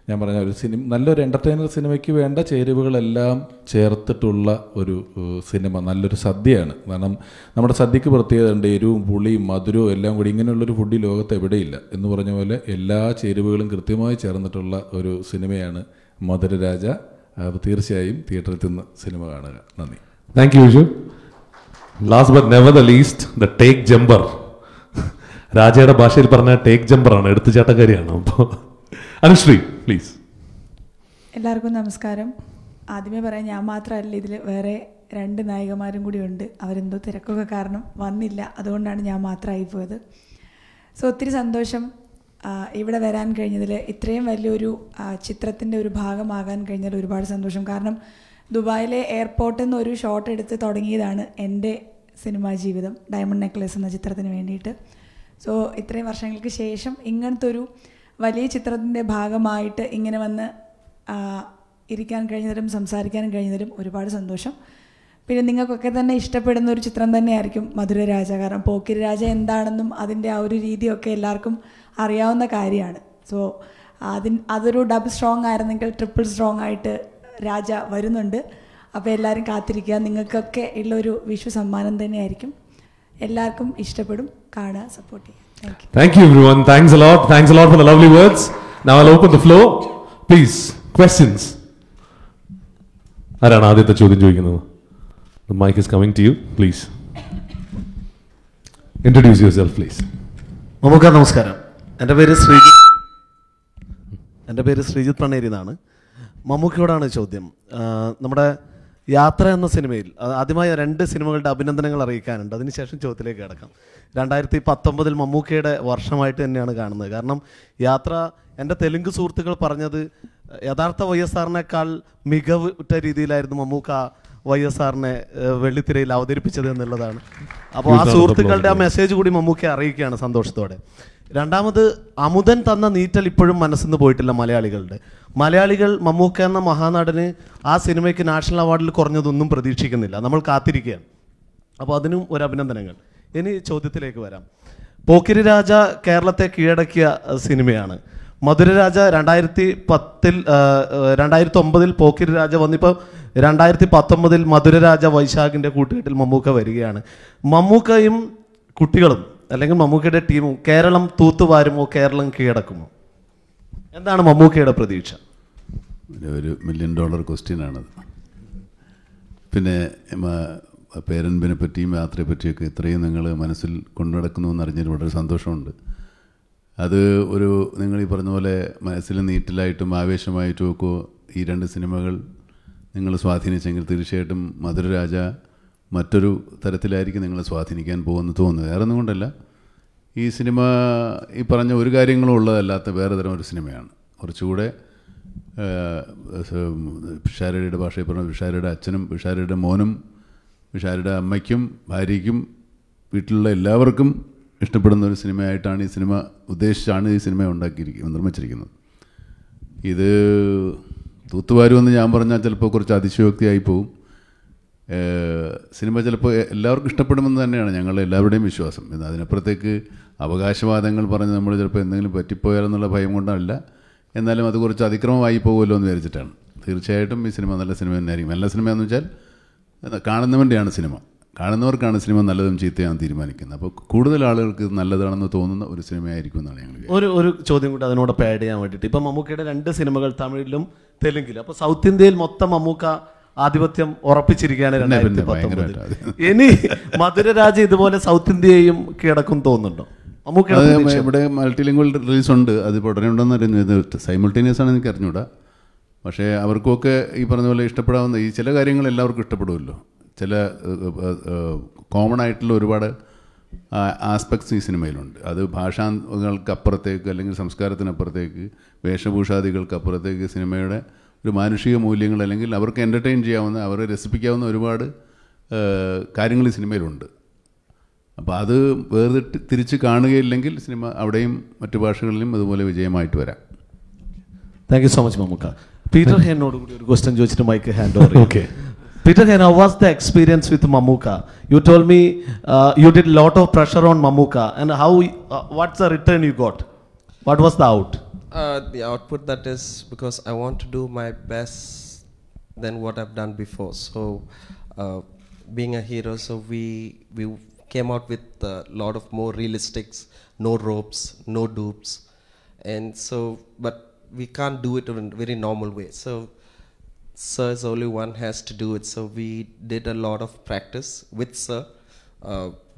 ഞാൻ പറഞ്ഞ ഒരു നല്ലൊരു എൻ്റർടൈനർ സിനിമയ്ക്ക് വേണ്ട ചേരുവകളെല്ലാം ചേർത്തിട്ടുള്ള ഒരു സിനിമ, നല്ലൊരു സദ്യയാണ്. കാരണം നമ്മുടെ സദ്യക്ക് പ്രത്യേകത ഉണ്ട്, എരിവും പുളിയും മധുരവും എല്ലാം കൂടി. ഇങ്ങനെയുള്ളൊരു ഫുഡ് ലോകത്ത് എവിടെയില്ല എന്ന് പറഞ്ഞ പോലെ എല്ലാ ചേരുവകളും കൃത്യമായി ചേർന്നിട്ടുള്ള ഒരു സിനിമയാണ് മധുരരാജ. തീർച്ചയായും തിയേറ്ററിൽ ചെന്ന് സിനിമ കാണുക. നന്ദി. Thank you Vishu. Last but never the least, the take jumper. രാജയുടെ ഭാഷയിൽ പറഞ്ഞ ടേക്ക് ജമ്പറാണ്, എടുത്തുചാട്ടക്കാരിയാണ്. അപ്പോൾ അനുശ്രീ പ്ലീസ്. എല്ലാവർക്കും നമസ്കാരം. ആദ്യമേ പറയാം, ഞാൻ മാത്രമല്ല, ഇതിൽ വേറെ 2 നായികമാരും കൂടി ഉണ്ട്. അവരെന്തോ തിരക്കൊക്കെ കാരണം വന്നില്ല, അതുകൊണ്ടാണ് ഞാൻ മാത്രമായി പോയത്. സോ ഒത്തിരി സന്തോഷം ഇവിടെ വരാൻ കഴിഞ്ഞതിൽ. ഇത്രയും വലിയൊരു ചിത്രത്തിൻ്റെ ഒരു ഭാഗമാകാൻ കഴിഞ്ഞതിൽ ഒരുപാട് സന്തോഷം. കാരണം ദുബായിലെ എയർപോർട്ടിൽ നിന്ന് ഒരു ഷോട്ട് എടുത്ത് തുടങ്ങിയതാണ് എൻ്റെ സിനിമാ ജീവിതം, ഡയമണ്ട് നെക്ലസ് എന്ന ചിത്രത്തിന് വേണ്ടിയിട്ട്. സോ ഇത്രയും വർഷങ്ങൾക്ക് ശേഷം ഇങ്ങനത്തെ ഒരു വലിയ ചിത്രത്തിൻ്റെ ഭാഗമായിട്ട് ഇങ്ങനെ വന്ന് ഇരിക്കാൻ കഴിഞ്ഞതിലും സംസാരിക്കാനും കഴിഞ്ഞതിലും ഒരുപാട് സന്തോഷം. പിന്നെ നിങ്ങൾക്കൊക്കെ തന്നെ ഇഷ്ടപ്പെടുന്ന ഒരു ചിത്രം തന്നെയായിരിക്കും മധുരരാജ. കാരണം പോക്കിരിരാജ എന്താണെന്നും അതിൻ്റെ ആ ഒരു രീതിയൊക്കെ എല്ലാവർക്കും അറിയാവുന്ന കാര്യമാണ്. സോ അതൊരു ഡബിൾ സ്ട്രോങ് ആയിരുന്നെങ്കിൽ ട്രിപ്പിൾ സ്ട്രോങ് ആയിട്ട് രാജ വരുന്നുണ്ട്. അപ്പോൾ എല്ലാവരും കാത്തിരിക്കുക. നിങ്ങൾക്കൊക്കെ ഉള്ളൊരു വിഷു സമ്മാനം തന്നെയായിരിക്കും. എല്ലാവർക്കും ഇഷ്ടപ്പെടും. കാണുക, സപ്പോർട്ട് ചെയ്യുക. Thank you everyone. Thanks a lot. Thanks a lot for the lovely words. Now I'll open the floor. Please, questions. ആരാണ് ആദ്യത്തെ ചോദ്യം ചോദിക്കുന്നത്? The mic is coming to you. Please. Introduce yourself, please. നമുക്ക് നമസ്കാരം. എൻ്റെ പേര് ശ്രീജിത്ത് പണേരി എന്നാണ്. മമ്മൂക്കയോടാണ് ചോദ്യം. നമ്മുടെ യാത്ര എന്ന സിനിമയിൽ ആദ്യമായി 2 സിനിമകളുടെ അഭിനന്ദനങ്ങൾ അറിയിക്കാനുണ്ട്. അതിനുശേഷം ചോദ്യത്തിലേക്ക് കിടക്കാം. 2019 മമ്മൂക്കയുടെ വർഷമായിട്ട് തന്നെയാണ് കാണുന്നത്. കാരണം യാത്ര, എൻ്റെ തെലുങ്ക് സുഹൃത്തുക്കൾ പറഞ്ഞത് യഥാർത്ഥ YSRനേക്കാൾ മികവുറ്റ രീതിയിലായിരുന്നു മമ്മൂക്ക YSRനെ വെള്ളിത്തിരയിൽ അവതരിപ്പിച്ചത് എന്നുള്ളതാണ്. അപ്പോൾ ആ സുഹൃത്തുക്കളുടെ ആ മെസ്സേജ് കൂടി മമ്മൂക്കയെ അറിയിക്കുകയാണ് സന്തോഷത്തോടെ. രണ്ടാമത്, അമുതൻ തന്ന നീറ്റൽ ഇപ്പോഴും മനസ്സിൽ നിന്ന് പോയിട്ടില്ല മലയാളികൾ മമ്മൂക്ക എന്ന മഹാനടന് ആ സിനിമയ്ക്ക് നാഷണൽ അവാർഡിൽ കുറഞ്ഞതൊന്നും പ്രതീക്ഷിക്കുന്നില്ല. നമ്മൾ കാത്തിരിക്കുകയാണ്. അപ്പോൾ അതിനും ഒരു അഭിനന്ദനങ്ങൾ. ഇനി ചോദ്യത്തിലേക്ക് വരാം. പോക്കിരിരാജ കേരളത്തെ കീഴടക്കിയ സിനിമയാണ്. മധുരരാജ 2009 പോക്കിരിരാജ വന്നിപ്പോൾ 2019 മധുരരാജ വൈശാഖിൻ്റെ കൂട്ടുകെട്ടിൽ മമ്മൂക്ക വരികയാണ്. മമ്മൂക്കയും കുട്ടികളും അല്ലെങ്കിൽ മമ്മൂക്കയുടെ ടീമും കേരളം തൂത്തുവാരുമോ, കേരളം കീഴടക്കുമോ? എന്താണ് മമ്മൂക്കയുടെ പ്രതീക്ഷ? ഒരു $1 million ക്വസ്റ്റ്യനാണത്. പിന്നെ പേരൻപിനെ പറ്റിയും യാത്രയെ പറ്റിയൊക്കെ ഇത്രയും നിങ്ങൾ മനസ്സിൽ കൊണ്ടുനടക്കുന്നു എന്നറിഞ്ഞതിൽ വളരെ സന്തോഷമുണ്ട്. അത് ഒരു നിങ്ങൾ ഈ പറഞ്ഞ പോലെ മനസ്സിൽ നീറ്റലായിട്ടും ആവേശമായിട്ടും ഒക്കെ ഈ 2 സിനിമകൾ നിങ്ങൾ സ്വാധീനിച്ചെങ്കിൽ തീർച്ചയായിട്ടും മധുരരാജ മറ്റൊരു തരത്തിലായിരിക്കും നിങ്ങളെ സ്വാധീനിക്കാൻ പോകുമെന്ന് തോന്നുന്നു. വേറെ ഒന്നും കൊണ്ടല്ല, ഈ സിനിമ ഈ പറഞ്ഞ ഒരു കാര്യങ്ങളും ഉള്ളതല്ലാത്ത വേറെ തരം ഒരു സിനിമയാണ്. കുറച്ചുകൂടെ വിഷാരടിയുടെ ഭാഷയിൽ പറഞ്ഞ വിഷാരയുടെ അച്ഛനും വിഷാരയുടെ മോനും വിഷാരയുടെ അമ്മയ്ക്കും ഭാര്യയ്ക്കും വീട്ടിലുള്ള എല്ലാവർക്കും ഇഷ്ടപ്പെടുന്ന ഒരു സിനിമയായിട്ടാണ് ഈ സിനിമ ഉദ്ദേശിച്ചാണ് ഈ സിനിമ നിർമ്മിച്ചിരിക്കുന്നത്. ഇത് തൂത്തുവാരുമെന്ന് ഞാൻ പറഞ്ഞാൽ ചിലപ്പോൾ കുറച്ച് അതിശയോക്തിയായി പോവും. സിനിമ ചിലപ്പോൾ എല്ലാവർക്കും ഇഷ്ടപ്പെടുമെന്ന് തന്നെയാണ് ഞങ്ങളുടെ എല്ലാവരുടെയും വിശ്വാസം. അതിനപ്പുറത്തേക്ക് അവകാശവാദങ്ങൾ പറഞ്ഞ് നമ്മൾ ചിലപ്പോൾ എന്തെങ്കിലും പറ്റിപ്പോയാലെന്നുള്ള ഭയം കൊണ്ടല്ല, എന്നാലും അത് കുറച്ച് അതിക്രമമായി പോകുമല്ലോ എന്ന് വിചാരിച്ചിട്ടാണ്. തീർച്ചയായിട്ടും ഈ സിനിമ നല്ല സിനിമ തന്നെയായിരിക്കും. നല്ല സിനിമയെന്ന് വെച്ചാൽ കാണുന്നവൻ്റെയാണ് സിനിമ, കാണുന്നവർക്കാണ് സിനിമ നല്ലതും ചീത്തയാണെന്ന് തീരുമാനിക്കുന്നത്. അപ്പോൾ കൂടുതൽ ആളുകൾക്ക് നല്ലതാണെന്ന് തോന്നുന്ന ഒരു സിനിമയായിരിക്കും എന്നാണ് ഞങ്ങൾ. ഒരു ചോദ്യം കൂടി അതിനോടൊപ്പം ആഡ് ചെയ്യാൻ വേണ്ടിയിട്ട്, ഇപ്പം മമ്മൂക്കയുടെ 2 സിനിമകൾ തമിഴിലും തെലുങ്കിലും, അപ്പോൾ സൗത്ത് ഇന്ത്യയിൽ മൊത്തം മമ്മൂക്ക ആധിപത്യം ഉറപ്പിച്ചിരിക്കുകയാണ് 2019. ഇനി മധുരരാജ ഇതുപോലെ സൗത്ത് ഇന്ത്യയെയും കീഴടക്കും തോന്നുന്നുണ്ടോ? ഇവിടെ മൾട്ടിലിംഗ്വൽ റിലീസ് ഉണ്ട്, അത് ഉടനെ ഉണ്ടെന്ന് അറിയുന്നത്. സൈമിൾട്ടേനിയസ് ആണ് എനിക്ക് അറിഞ്ഞൂടാ. പക്ഷേ അവർക്കൊക്കെ ഈ പറഞ്ഞ പോലെ ഇഷ്ടപ്പെടാവുന്ന ഈ ചില കാര്യങ്ങൾ എല്ലാവർക്കും ഇഷ്ടപ്പെടുമല്ലോ. ചില കോമൺ ആയിട്ടുള്ള ഒരുപാട് ആസ്പെക്ട്സ് ഈ സിനിമയിലുണ്ട്. അത് ഭാഷകൾക്കപ്പുറത്തേക്ക് അല്ലെങ്കിൽ സംസ്കാരത്തിനപ്പുറത്തേക്ക് വേഷഭൂഷാദികൾക്കപ്പുറത്തേക്ക് സിനിമയുടെ ഒരു മാനുഷിക മൂല്യങ്ങൾ അല്ലെങ്കിൽ അവർക്ക് എൻ്റർടൈൻ ചെയ്യാവുന്ന, അവരെ രസിപ്പിക്കാവുന്ന ഒരുപാട് കാര്യങ്ങൾ ഈ സിനിമയിലുണ്ട്. അപ്പോൾ അത് വേർതിട്ട് തിരിച്ച് കാണുകയില്ലെങ്കിൽ സിനിമ അവിടെയും മറ്റു ഭാഷകളിലും അതുപോലെ വിജയമായിട്ട് വരാം. Thank you so much Mammukka. Peter ഹെന്നോട് കൂടി ഒരു ക്വസ്റ്റ്യൻ ചോദിച്ചിട്ട് mike hand over. Okay Peter Hen, how was the experience with Mammootka? You told me you did a lot of pressure on Mammootka, and how? What's the return you got? What was the out? The output, that is because I want to do my best than what I've done before. So, being a hero, so we came out with a lot of more realistics, no ropes, no dupes, and so, but we can't do it in a very normal way. So, Sir is only one has to do it. So we did a lot of practice with Sir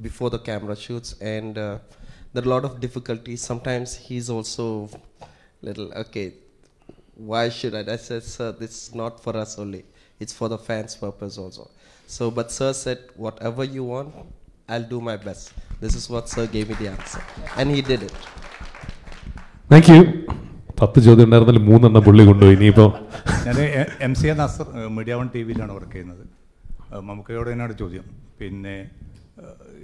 before the camera shoots, and there are a lot of difficulties. Sometimes he's also little, okay, why should I? I said, Sir, this is not for us only. It's for the fans' purpose also. So, but Sir said, whatever you want, I'll do my best. This is what Sir gave me the answer, and he did it. Thank you. 10 ചോദ്യം ഉണ്ടായിരുന്നാലും 3 പുള്ളി കൊണ്ടുപോയി. ഇനിയിപ്പോൾ ഞാൻ MC Nasar, media 1 TV-യിലാണ് work ചെയ്യുന്നത്. മമ്മൂക്കയോട് തന്നെയാണ് ചോദ്യം. പിന്നെ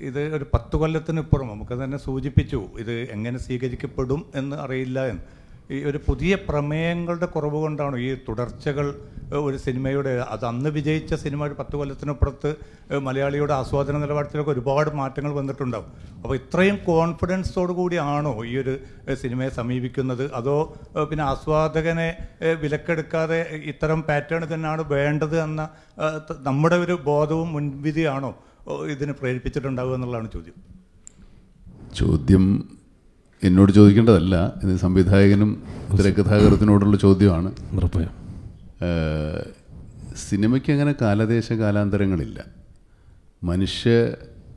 ഇത് ഒരു 10 കൊല്ലത്തിനിപ്പുറം നമുക്ക് തന്നെ സൂചിപ്പിച്ചു, ഇത് എങ്ങനെ സ്വീകരിക്കപ്പെടും എന്ന് അറിയില്ല എന്ന്. ഈ ഒരു പുതിയ പ്രമേയങ്ങളുടെ കുറവ് കൊണ്ടാണ് ഈ തുടർച്ചകൾ ഒരു സിനിമയുടെ, അത് അന്ന് വിജയിച്ച സിനിമ ഒരു 10 കൊല്ലത്തിനപ്പുറത്ത് മലയാളിയുടെ ആസ്വാദന നിലവാരത്തിലൊക്കെ ഒരുപാട് മാറ്റങ്ങൾ വന്നിട്ടുണ്ടാവും. അപ്പോൾ ഇത്രയും കോൺഫിഡൻസോടു കൂടിയാണോ ഈ ഒരു സിനിമയെ സമീപിക്കുന്നത്, അതോ പിന്നെ ആസ്വാദകനെ വിലക്കെടുക്കാതെ ഇത്തരം പാറ്റേൺ തന്നെയാണ് വേണ്ടത് എന്ന നമ്മുടെ ഒരു ബോധവും മുൻവിധിയാണോ ഇതിന് പ്രേരിപ്പിച്ചിട്ടുണ്ടാവുക എന്നുള്ളതാണ് ചോദ്യം. ചോദ്യം എന്നോട് ചോദിക്കേണ്ടതല്ല, ഇത് സംവിധായകനും തിരക്കഥാകൃത്തിനോടുള്ള ചോദ്യമാണ്. സിനിമയ്ക്ക് അങ്ങനെ കാലദേശ കാലാന്തരങ്ങളില്ല. മനുഷ്യ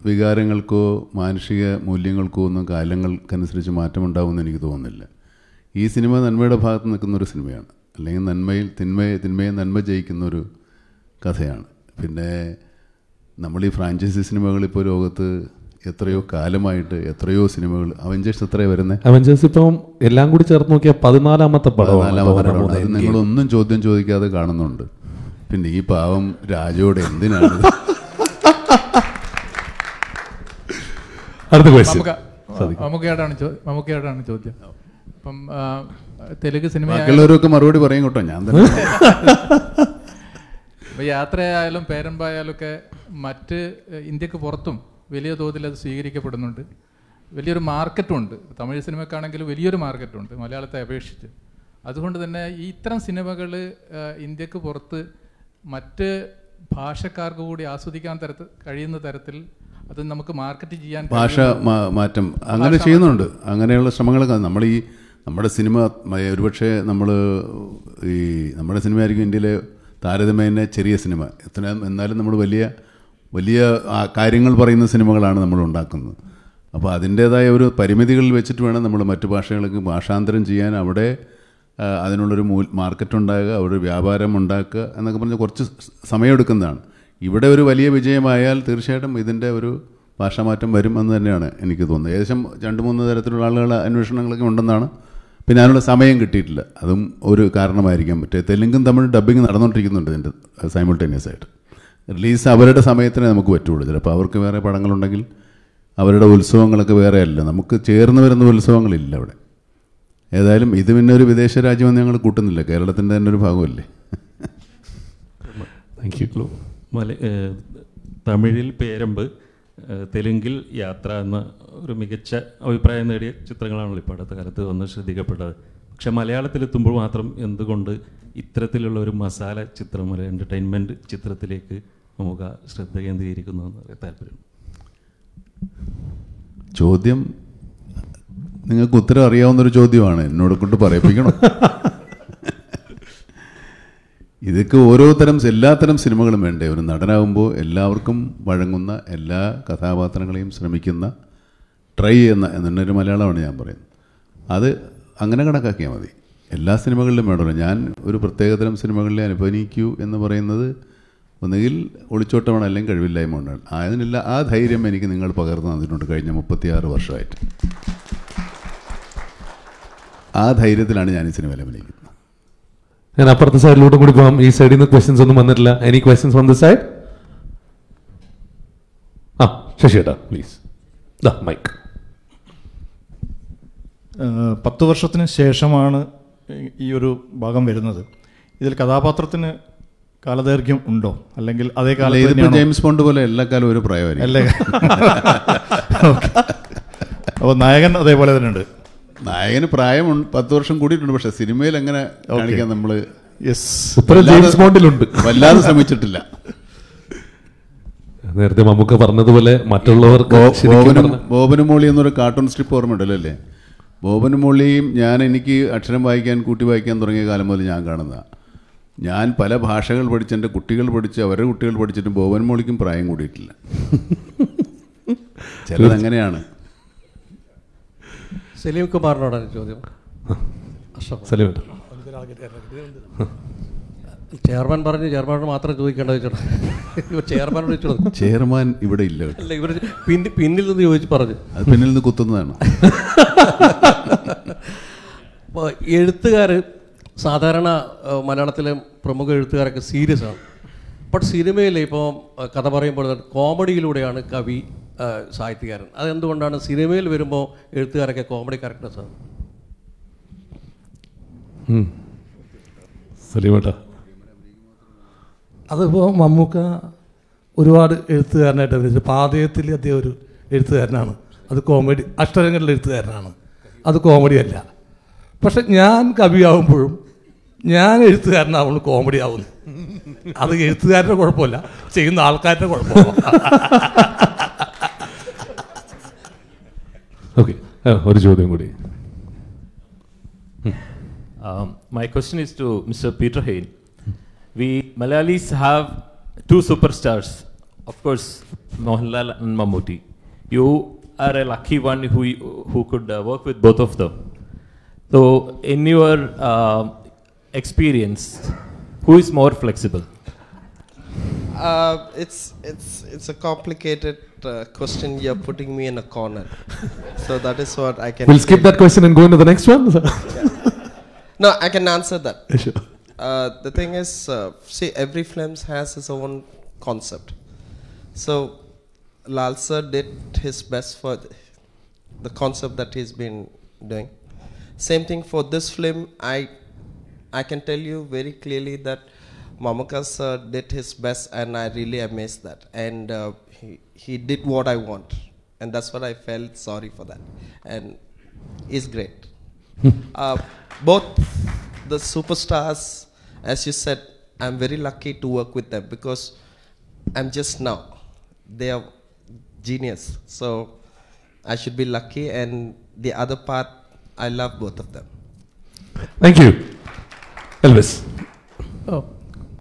വികാരങ്ങൾക്കോ മാനുഷിക മൂല്യങ്ങൾക്കോ ഒന്നും കാലങ്ങൾക്കനുസരിച്ച് മാറ്റമുണ്ടാകുമെന്ന് എനിക്ക് തോന്നുന്നില്ല. ഈ സിനിമ നന്മയുടെ ഭാഗത്ത് നിൽക്കുന്നൊരു സിനിമയാണ്, അല്ലെങ്കിൽ തിന്മയെ നന്മ ജയിക്കുന്നൊരു കഥയാണ്. പിന്നെ നമ്മൾ ഈ ഫ്രാഞ്ചൈസി സിനിമകൾ ഇപ്പോൾ ലോകത്ത് എത്രയോ കാലമായിട്ട് എത്രയോ സിനിമകൾ, അവഞ്ചേഴ്സ് എത്രയാണ് വരുന്നത്? അവഞ്ചേഴ്സ് ഇപ്പം എല്ലാം കൂടി ചേർത്ത് നോക്കിയാൽ 14ാമത്തെ പടമാണ്. അത് നിങ്ങളൊന്നും ചോദ്യം ചോദിക്കാതെ കാണുന്നുണ്ട്. പിന്നെ ഈ പാവം രാജയോട് എന്തിനാണ്? മമ്മൂക്കയോടാണ് ചോദ്യം. അപ്പം തെലുങ്ക് സിനിമ ബാക്കിയുള്ളവരൊക്കെ മറുപടി പറയും കേട്ടോ, ഞാൻ തന്നെ. ഇപ്പോൾ യാത്രയായാലും പേരമ്പായാലും ഒക്കെ മറ്റ് ഇന്ത്യക്ക് പുറത്തും വലിയ തോതിൽ അത് സ്വീകരിക്കപ്പെടുന്നുണ്ട്. വലിയൊരു മാർക്കറ്റുണ്ട്. തമിഴ് സിനിമക്കാണെങ്കിൽ വലിയൊരു മാർക്കറ്റുണ്ട് മലയാളത്തെ അപേക്ഷിച്ച്. അതുകൊണ്ട് തന്നെ ഈ ഇത്തരം സിനിമകൾ ഇന്ത്യക്ക് പുറത്ത് മറ്റ് ഭാഷക്കാർക്ക് കൂടി ആസ്വദിക്കാൻ കഴിയുന്ന തരത്തിൽ അത് നമുക്ക് മാർക്കറ്റ് ചെയ്യാൻ, ഭാഷ മാറ്റം അങ്ങനെ ചെയ്യുന്നുണ്ട്. അങ്ങനെയുള്ള ശ്രമങ്ങളൊക്കെ നമ്മുടെ സിനിമ ഒരുപക്ഷെ നമ്മുടെ സിനിമയായിരിക്കും ഇന്ത്യയിലെ താരതമ്യേന ചെറിയ സിനിമ. എന്നാലും നമ്മൾ വലിയ കാര്യങ്ങൾ പറയുന്ന സിനിമകളാണ് നമ്മൾ ഉണ്ടാക്കുന്നത്. അപ്പോൾ അതിൻ്റേതായ ഒരു പരിമിതികളിൽ വെച്ചിട്ട് വേണം നമ്മൾ മറ്റു ഭാഷകൾക്ക് ഭാഷാന്തരം ചെയ്യാൻ. അവിടെ അതിനുള്ളൊരു മാർക്കറ്റ് ഉണ്ടാകുക, അവിടെ വ്യാപാരം ഉണ്ടാക്കുക എന്നൊക്കെ പറഞ്ഞ് കുറച്ച് സമയമെടുക്കുന്നതാണ്. ഇവിടെ ഒരു വലിയ വിജയമായാൽ തീർച്ചയായിട്ടും ഇതിൻ്റെ ഒരു ഭാഷാമാറ്റം വരും എന്ന് തന്നെയാണ് എനിക്ക് തോന്നുന്നത്. ഏകദേശം 2-3 തരത്തിലുള്ള അന്വേഷണങ്ങളൊക്കെ ഉണ്ടെന്നാണ്. പിന്നെ അതിനുള്ള സമയം കിട്ടിയിട്ടില്ല, അതും ഒരു കാരണമായിരിക്കാം. മറ്റേ തെലുങ്കും തമിഴും ഡബ്ബിങ് നടന്നുകൊണ്ടിരിക്കുന്നുണ്ട് ഇതിൻ്റെ സൈമിൾട്ടേനിയസ് ആയിട്ട്. റിലീസ് അവരുടെ സമയത്തിനേ നമുക്ക് പറ്റുള്ളൂ. ചിലപ്പോൾ അവർക്ക് വേറെ പടങ്ങളുണ്ടെങ്കിൽ അവരുടെ ഉത്സവങ്ങളൊക്കെ വേറെ അല്ല, നമുക്ക് ചേർന്ന് വരുന്ന ഉത്സവങ്ങളില്ല അവിടെ. ഏതായാലും ഇത് പിന്നെ ഒരു വിദേശ രാജ്യമെന്ന് ഞങ്ങൾ കൂട്ടുന്നില്ല, കേരളത്തിൻ്റെ തന്നെ ഒരു ഭാഗമല്ലേ. Thank you. തമിഴിൽ പേരമ്പ്, തെലുങ്കിൽ യാത്ര എന്ന ഒരു മികച്ച അഭിപ്രായം നേടിയ ചിത്രങ്ങളാണല്ലോ ഇപ്പോൾ അടുത്ത കാലത്ത് വന്ന് ശ്രദ്ധിക്കപ്പെട്ടത്. പക്ഷെ മലയാളത്തിലെത്തുമ്പോൾ മാത്രം എന്തുകൊണ്ട് ഇത്തരത്തിലുള്ള ഒരു മസാല ചിത്രം, ഒരു എൻ്റർടൈൻമെൻറ്റ് ചിത്രത്തിലേക്ക് നമുക്ക് ശ്രദ്ധ കേന്ദ്രീകരിക്കുന്നു എന്ന് താല്പര്യം. ചോദ്യം നിങ്ങൾക്ക് ഉത്തരം അറിയാവുന്നൊരു ചോദ്യമാണ്, എന്നോട് കൊണ്ട് പറയിപ്പിക്കണം. ഇതൊക്കെ എല്ലാത്തരം സിനിമകളും വേണ്ടേ? ഒരു നടനാകുമ്പോൾ എല്ലാവർക്കും വഴങ്ങുന്ന എല്ലാ കഥാപാത്രങ്ങളെയും ശ്രമിക്കുന്ന ട്രൈ എന്നൊരു മലയാളമാണ് ഞാൻ പറയുന്നത്. അത് അങ്ങനെ കണക്കാക്കിയാൽ മതി. എല്ലാ സിനിമകളിലും വേണമല്ലോ. ഞാൻ ഒരു പ്രത്യേകതരം സിനിമകളിലെ അനുഭവിക്കൂ എന്ന് പറയുന്നത് ഒന്നുകിൽ ഒളിച്ചോട്ടമാണ്, അല്ലെങ്കിൽ കഴിവില്ലായ്മ കൊണ്ടാണ്. അതിനില്ല ആ ധൈര്യം എനിക്ക് നിങ്ങൾ പകർന്നു തന്നിട്ടുണ്ട് കഴിഞ്ഞ 36 വർഷമായിട്ട്. ആ ധൈര്യത്തിലാണ് ഞാൻ ഈ സിനിമയിൽ അഭിനയിക്കുന്നത്. ഞാൻ അപ്പുറത്തെ സൈഡിലൂടെ കൂടി പോകാം. ഈ സൈഡിൽ നിന്ന് ക്വസ്റ്റ്യൻസ് ഒന്നും വന്നിട്ടില്ല. Any questions from the side? ശശിയേട്ടാ പ്ലീസ്, മൈക്ക്. 10 വർഷത്തിന് ശേഷമാണ് ഈ ഒരു ഭാഗം വരുന്നത്. ഇതിൽ കഥാപാത്രത്തിന് കാലദൈർഘ്യം ഉണ്ടോ, അല്ലെങ്കിൽ അതേ കാലം? ജെയിംസ് ബോണ്ട് പോലെ എല്ലാ കാലവും ഒരു പ്രായമായിരിക്കും. അപ്പോൾ നായകൻ അതേപോലെ തന്നെ ഉണ്ട്. നായകന് പ്രായം 10 വർഷം കൂടിയിട്ടുണ്ട്. പക്ഷെ സിനിമയിൽ എങ്ങനെ കാണിക്കാൻ നമ്മൾ ജെയിംസ് ബോണ്ടിലുണ്ട്, വല്ലാതെ ശ്രമിച്ചിട്ടില്ല. നേരത്തെ മമ്മൂക്ക പറഞ്ഞതുപോലെ മറ്റുള്ളവർക്ക് ബോബനും മോളി എന്നൊരു കാർട്ടൂൺ സ്ട്രിപ്പ് ഓർമ്മയുണ്ടല്ലോ അല്ലേ? ബോബനും മോളിയും എനിക്ക് അക്ഷരം വായിക്കാൻ, കൂട്ടി വായിക്കാൻ തുടങ്ങിയ കാലം മുതൽ ഞാൻ കാണുന്നതാണ്. ഞാൻ പല ഭാഷകൾ പഠിച്ച്, എൻ്റെ കുട്ടികൾ പഠിച്ച്, അവരുടെ കുട്ടികൾ പഠിച്ചിട്ടും ബോബൻ മോളിക്കും പ്രായം കൂടിയിട്ടില്ല. ചിലതങ്ങനെയാണ്. സലീം കുമാറിനോടാണ് ചോദ്യം. ചെയർമാൻ പറഞ്ഞു ചെയർമാനോട് മാത്രം ചോദിക്കേണ്ട ചോദിച്ചോട്ടെ. ചെയർമാനോട് ചോദിച്ചോളൂ. ചെയർമാൻ ഇവിടെ ഇല്ല. അല്ല, ഇവർ പിന്നിൽ നിന്ന് ചോദിച്ച് പറഞ്ഞു. അത് പിന്നിൽ നിന്ന് കുത്തുന്നതാണ്. എഴുത്തുകാർ സാധാരണ മലയാളത്തിലെ പ്രമുഖ എഴുത്തുകാരൊക്കെ സീരിയസ് ആണ്. ബട്ട് സിനിമയിൽ ഇപ്പോൾ കഥ പറയുമ്പോൾ കോമഡിയിലൂടെയാണ് കവി സാഹിത്യകാരൻ. അതെന്തുകൊണ്ടാണ് സിനിമയിൽ വരുമ്പോൾ എഴുത്തുകാരൊക്കെ കോമഡി ക്യാരക്ടേഴ്സാണ്? അതിപ്പോൾ മമ്മൂക്ക ഒരുപാട് എഴുത്തുകാരനായിട്ട് അഭിനയിച്ചു. പാതയത്തിൽ അദ്ദേഹം ഒരു എഴുത്തുകാരനാണ്. അത് കോമഡി, അക്ഷരങ്ങളുടെ എഴുത്തുകാരനാണ്. അത് കോമഡിയല്ല. പക്ഷെ ഞാൻ കവിയാവുമ്പോഴും ഞാൻ എഴുത്തുകാരനാവുമ്പോൾ കോമഡി ആവുന്നു. അത് എഴുത്തുകാരുടെ കുഴപ്പമില്ല, ചെയ്യുന്ന ആൾക്കാരുടെ കുഴപ്പമാണ്. ഓക്കെ, ഒരു ചോദ്യം കൂടി. My question is to Mr. Peter Hain. We Malayalis have two superstars, of course, Mohanlal and Mammootty. You are a lucky one who could work with both of them. So, in your experience, who is more flexible? It's a complicated question. You're putting me in a corner, so that is what I can. We'll skip that question and go into the next one. No, I can answer that. Sure. The thing is, see, every film has its own concept. So, Lal sir did his best for the concept that he's been doing. Same thing for this film. I can tell you very clearly that Mamaka sir did his best, and I really amazed that. And he did what I want, and that's what I felt sorry for that. And he's great. Both the superstars, as you said, I'm very lucky to work with them because I'm just now. They are genius. So I should be lucky, and the other part, I love both of them. Thank you. Elvis.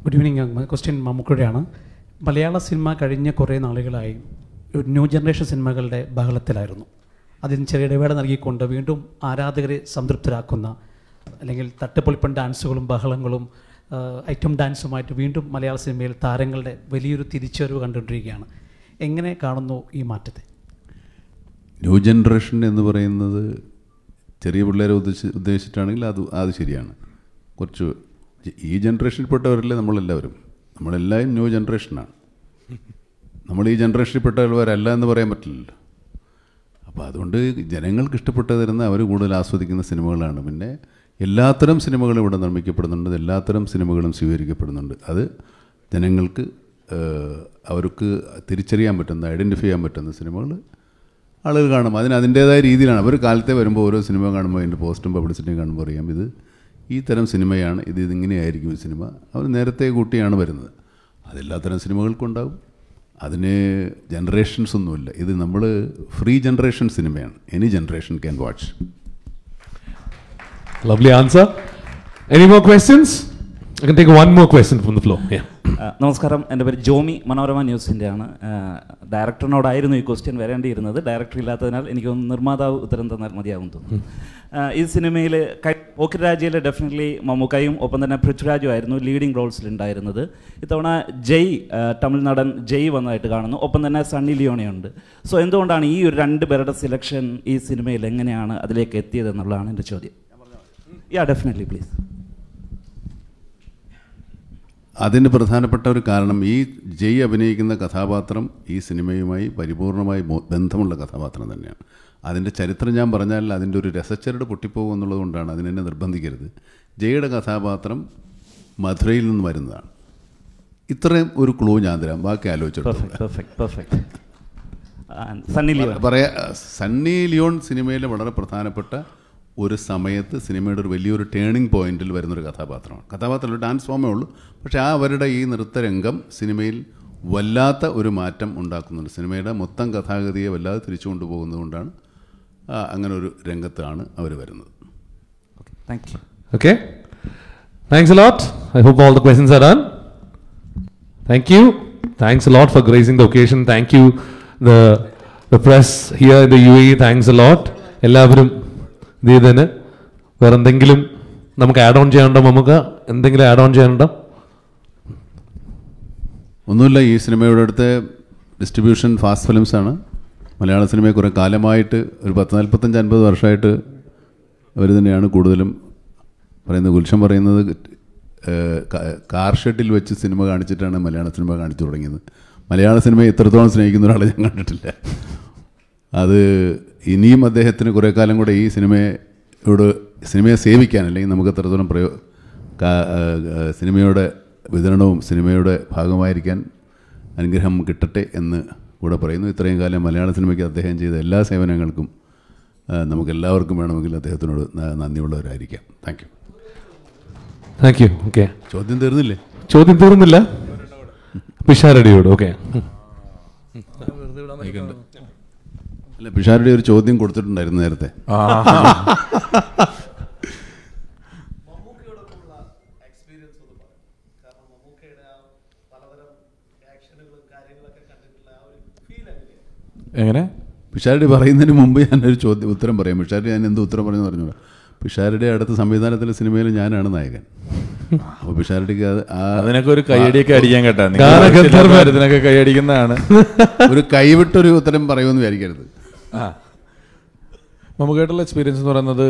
Good evening. Question മമ്മൂക്കയുടെയാണ്. മലയാള സിനിമ കഴിഞ്ഞ കുറേ നാളുകളായി ഒരു new generation സിനിമകളുടെ ബഹളത്തിലായിരുന്നു. അതിന് ചെറിയ ഇടവേള നൽകിക്കൊണ്ട് വീണ്ടും ആരാധകരെ സംതൃപ്തരാക്കുന്ന, അല്ലെങ്കിൽ തട്ടുപൊളിപ്പൻ ഡാൻസുകളും ബഹളങ്ങളും ഐറ്റം ഡാൻസുമായിട്ട് വീണ്ടും മലയാള സിനിമയിൽ താരങ്ങളുടെ വലിയൊരു തിരിച്ചുവരവ് കണ്ടുകൊണ്ടിരിക്കുകയാണ്. എങ്ങനെ കാണുന്നു ഈ മാറ്റത്തെ? ന്യൂ ജനറേഷൻ എന്ന് പറയുന്നത് ചെറിയ പിള്ളേരെ ഉദ്ദേശിച്ചിട്ടാണെങ്കിൽ അത് ശരിയാണ്. കുറച്ച് ഈ ജനറേഷനിൽപ്പെട്ടവരല്ലേ നമ്മളെല്ലാവരും. നമ്മളെല്ലാവരും ന്യൂ ജനറേഷനാണ്. നമ്മൾ ഈ ജനറേഷനിൽപ്പെട്ടവരല്ല എന്ന് പറയാൻ പറ്റില്ലല്ലോ. അപ്പോൾ അതുകൊണ്ട് ജനങ്ങൾക്ക് ഇഷ്ടപ്പെട്ടു തരുന്ന, അവർ കൂടുതൽ ആസ്വദിക്കുന്ന സിനിമകളാണ്. പിന്നെ എല്ലാത്തരം സിനിമകളും ഇവിടെ നിർമ്മിക്കപ്പെടുന്നുണ്ട്, എല്ലാത്തരം സിനിമകളും സ്വീകരിക്കപ്പെടുന്നുണ്ട്. അത് ജനങ്ങൾക്ക് അവർക്ക് തിരിച്ചറിയാൻ പറ്റുന്ന, ഐഡൻറ്റിഫൈ ചെയ്യാൻ പറ്റുന്ന സിനിമകൾ ആളുകൾ കാണും. അതിൻ്റേതായ രീതിയിലാണ് അവർ കാലത്തെ വരുമ്പോൾ ഓരോ സിനിമ കാണുമ്പോൾ അതിൻ്റെ പോസ്റ്റും പബ്ലിസിറ്റിയും കാണുമ്പോൾ അറിയാം ഇത് ഈ തരം സിനിമയാണ്, ഇതിങ്ങനെയായിരിക്കും ഈ സിനിമ. അവർ നേരത്തെ കൂട്ടിയാണ് വരുന്നത്. അതെല്ലാത്തരം സിനിമകൾക്കുണ്ടാവും. അതിന് ജനറേഷൻസ് ഒന്നുമില്ല. ഇത് നമ്മൾ ഫ്രീ ജനറേഷൻ സിനിമയാണ്. Any generation can watch. Lovely answer. Any more questions? I can take one more question from the floor. Yeah. നമസ്കാരം, എൻ്റെ പേര് ജോമി, മനോരമ ന്യൂസിൻ്റെ ആണ്. ഡയറക്ടറിനോടായിരുന്നു ഈ ക്വസ്റ്റ്യൻ വരേണ്ടിയിരുന്നത്. ഡയറക്ടർ ഇല്ലാത്തതിനാൽ എനിക്ക് നിർമ്മാതാവ് ഉത്തരം തന്നാൽ മതിയാകും തോന്നുന്നു. ഈ സിനിമയിൽ പോക്കിരാജയിൽ ഡെഫിനറ്റ്ലി മമ്മൂക്കയും ഒപ്പം തന്നെ പൃഥ്വിരാജും ആയിരുന്നു ലീഡിങ് റോൾസിലുണ്ടായിരുന്നത്. ഇത്തവണ ജയ്, തമിഴ് നടൻ ജയ് വന്നതായിട്ട് കാണുന്നു. ഒപ്പം തന്നെ സണ്ണി ലിയോണിയുണ്ട്. സോ എന്തുകൊണ്ടാണ് ഈ ഒരു 2 പേരുടെ സിലക്ഷൻ ഈ സിനിമയിൽ എങ്ങനെയാണ് അതിലേക്ക് എത്തിയതെന്നുള്ളതാണ് എൻ്റെ ചോദ്യം. Definitely please. അതിന് പ്രധാനപ്പെട്ട ഒരു കാരണം, ഈ ജയ് അഭിനയിക്കുന്ന കഥാപാത്രം ഈ സിനിമയുമായി പരിപൂർണമായി ബന്ധമുള്ള കഥാപാത്രം തന്നെയാണ്. അതിൻ്റെ ചരിത്രം ഞാൻ പറഞ്ഞാൽ അതിൻ്റെ ഒരു രസച്ചരട് പൊട്ടിപ്പോകും എന്നുള്ളത് കൊണ്ടാണ് അതിനെന്നെ നിർബന്ധിക്കരുത്. ജയുടെ കഥാപാത്രം മധുരയിൽ നിന്ന് വരുന്നതാണ്. ഇത്രയും ഒരു ക്ലൂ ഞാൻ തരാം, ബാക്കി ആലോചിച്ചിട്ട് സണ്ണി ലിയോൺ സിനിമയിലെ വളരെ പ്രധാനപ്പെട്ട ഒരു സമയത്ത് സിനിമയുടെ ഒരു വലിയൊരു ടേണിംഗ് പോയിന്റിൽ വരുന്നൊരു കഥാപാത്രമാണ്. കഥാപാത്രം ഒരു ഡാൻസ് ഫോമേ ഉള്ളൂ, പക്ഷേ ആ അവരുടെ ഈ നൃത്തരംഗം സിനിമയിൽ വല്ലാത്ത ഒരു മാറ്റം ഉണ്ടാക്കുന്നുണ്ട്. സിനിമയുടെ മൊത്തം കഥാഗതിയെ വല്ലാതെ തിരിച്ചു കൊണ്ടുപോകുന്നതുകൊണ്ടാണ് അങ്ങനെ ഒരു രംഗത്താണ് അവർ വരുന്നത്. Okay. Thanks a lot. I hope all the questions are done. Thank you. Thanks a lot for gracing the occasion. Thank you the press here in the UAE. Thanks a lot. എല്ലാവരും ഇതിന് വേറെ എന്തെങ്കിലും നമുക്ക് add on ചെയ്യാനുണ്ടോ? നമുക്ക് എന്തെങ്കിലും add on ചെയ്യാനുണ്ടോ? ഒന്നുമില്ല. ഈ സിനിമയുടെ അടുത്ത് ഡിസ്ട്രിബ്യൂഷൻ ഫാസ്റ്റ് ഫിലിംസാണ്. മലയാള സിനിമയെ കുറേ കാലമായിട്ട് ഒരു 40-45-50 വർഷമായിട്ട് അവർ തന്നെയാണ് കൂടുതലും പറയുന്നത്. ഗുൽഷൻ പറയുന്നത് കാർ ഷെഡിൽ വെച്ച് സിനിമ കാണിച്ചിട്ടാണ് മലയാള സിനിമ കാണിച്ചു തുടങ്ങിയത്. മലയാള സിനിമയെ ഇത്രത്തോളം സ്നേഹിക്കുന്ന ഒരാളെ ഞാൻ കണ്ടിട്ടില്ല. അത് ഇനിയും അദ്ദേഹത്തിന് കുറേ കാലം കൂടെ ഈ സിനിമയെ സേവിക്കാൻ, അല്ലെങ്കിൽ നമുക്ക് എത്രത്തോളം സിനിമയുടെ വിതരണവും സിനിമയുടെ ഭാഗമായിരിക്കാൻ അനുഗ്രഹം കിട്ടട്ടെ എന്ന് കൂടെ പറയുന്നു. ഇത്രയും കാലം മലയാള സിനിമയ്ക്ക് അദ്ദേഹം ചെയ്ത എല്ലാ സേവനങ്ങൾക്കും നമുക്കെല്ലാവർക്കും വേണമെങ്കിൽ അദ്ദേഹത്തിനോട് നന്ദിയുള്ളവരായിരിക്കാം. Thank you. Thank you. Okay, ചോദ്യം തീർന്നില്ലേ? ചോദ്യം തീർന്നില്ല. പിഷാരടിയോട്. ഓക്കെ, അല്ല, പിഷാരടി ഒരു ചോദ്യം കൊടുത്തിട്ടുണ്ടായിരുന്നു നേരത്തെ. എങ്ങനെ? പിഷാരടി പറയുന്നതിന് മുമ്പ് ഞാനൊരു ഉത്തരം പറയാം. പിഷാരടി ഞാൻ എന്ത് ഉത്തരം പറയുന്നത് പറഞ്ഞു. പിഷാരടി അടുത്ത സംവിധാനത്തിലെ സിനിമയിൽ ഞാനാണ് നായകൻ. അപ്പോൾ പിഷാരടിക്ക് അതിനൊക്കെ ഒരു കൈയടിയൊക്കെ അടിക്കാൻ കേട്ടാ, കൈയടിക്കുന്നതാണ്. ഒരു കൈവിട്ടൊരു ഉത്തരം പറയുമെന്ന് വിചാരിക്കരുത്. നമുക്കായിട്ടുള്ള എക്സ്പീരിയൻസ് എന്ന് പറയുന്നത്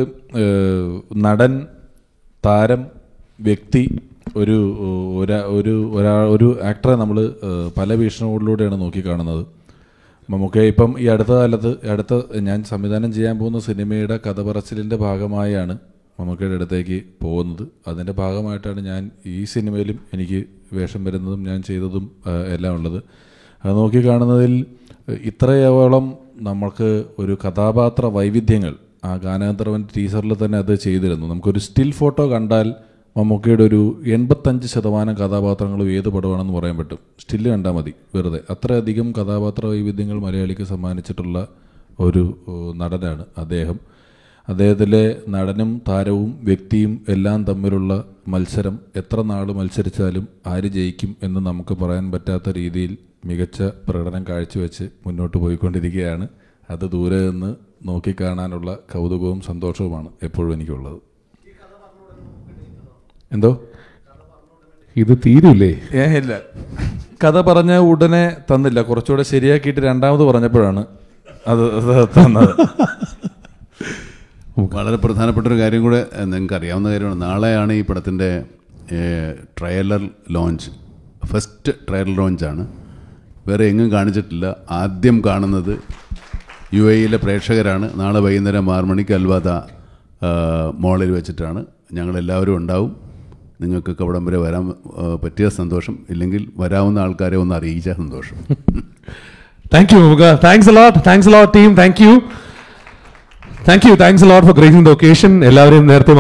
നടൻ, താരം, വ്യക്തി, ഒരു ആക്ടറെ നമ്മൾ പല വീക്ഷണങ്ങളിലൂടെയാണ് നോക്കിക്കാണുന്നത്. നമുക്ക് ഇപ്പം ഈ അടുത്ത ഞാൻ സംവിധാനം ചെയ്യാൻ പോകുന്ന സിനിമയുടെ കഥ പറച്ചിലിൻ്റെ ഭാഗമായാണ് മമ്മൂക്കയുടെ അടുത്തേക്ക് പോകുന്നത്. അതിൻ്റെ ഭാഗമായിട്ടാണ് ഞാൻ ഈ സിനിമയിലും എനിക്ക് വേഷം വരുന്നതും ഞാൻ ചെയ്തതും എല്ലാം ഉള്ളത്. അത് നോക്കിക്കാണുന്നതിൽ ഇത്രയോളം നമ്മൾക്ക് ഒരു കഥാപാത്ര വൈവിധ്യങ്ങൾ ആ ഗാനഗന്ധർവൻ ടീസറിൽ തന്നെ അത് ചെയ്തിരുന്നു. നമുക്കൊരു സ്റ്റിൽ ഫോട്ടോ കണ്ടാൽ മമ്മൂക്കയുടെ ഒരു 85% കഥാപാത്രങ്ങളും ഏത് പടമാണെന്ന് പറയാൻ പറ്റും. സ്റ്റില്ല് കണ്ടാൽ മതി വെറുതെ. അത്രയധികം കഥാപാത്ര വൈവിധ്യങ്ങൾ മലയാളിക്ക് സമ്മാനിച്ചിട്ടുള്ള ഒരു നടനാണ് അദ്ദേഹം. അദ്ദേഹത്തിലെ നടനും താരവും വ്യക്തിയും എല്ലാം തമ്മിലുള്ള മത്സരം എത്ര നാൾ മത്സരിച്ചാലും ആര് ജയിക്കും എന്ന് നമുക്ക് പറയാൻ പറ്റാത്ത രീതിയിൽ മികച്ച പ്രകടനം കാഴ്ചവെച്ച് മുന്നോട്ട് പോയിക്കൊണ്ടിരിക്കുകയാണ്. അത് ദൂരെ നിന്ന് നോക്കിക്കാണാനുള്ള കൗതുകവും സന്തോഷവുമാണ് എപ്പോഴും എനിക്കുള്ളത്. എന്തോ ഇത് തീരൂലേ? ഇല്ല, കഥ പറഞ്ഞ ഉടനെ തന്നില്ല. കുറച്ചുകൂടെ ശരിയാക്കിയിട്ട് രണ്ടാമത് പറഞ്ഞപ്പോഴാണ് അത് തന്നത്. വളരെ പ്രധാനപ്പെട്ടൊരു കാര്യം കൂടെ നിങ്ങൾക്ക് അറിയാവുന്ന കാര്യമാണ്. നാളെയാണ് ഈ പടത്തിൻ്റെ ട്രയലർ ലോഞ്ച്. ഫസ്റ്റ് ട്രയലർ ലോഞ്ചാണ്. വേറെ എങ്ങും കാണിച്ചിട്ടില്ല. ആദ്യം കാണുന്നത് UAE പ്രേക്ഷകരാണ്. നാളെ വൈകുന്നേരം 6 മണിക്ക് അൽവാദ മോളിൽ വെച്ചിട്ടാണ്. ഞങ്ങളെല്ലാവരും ഉണ്ടാവും. നിങ്ങൾക്കൊക്കെ അവിടം വരെ വരാൻ പറ്റിയ സന്തോഷം, ഇല്ലെങ്കിൽ വരാവുന്ന ആൾക്കാരെ ഒന്ന് അറിയിച്ച സന്തോഷം. Thank you, Mamuka. Thanks a lot, team. Thank you. Thanks a lot for gracing the occasion. എല്ലാവരെയും നേരത്തെ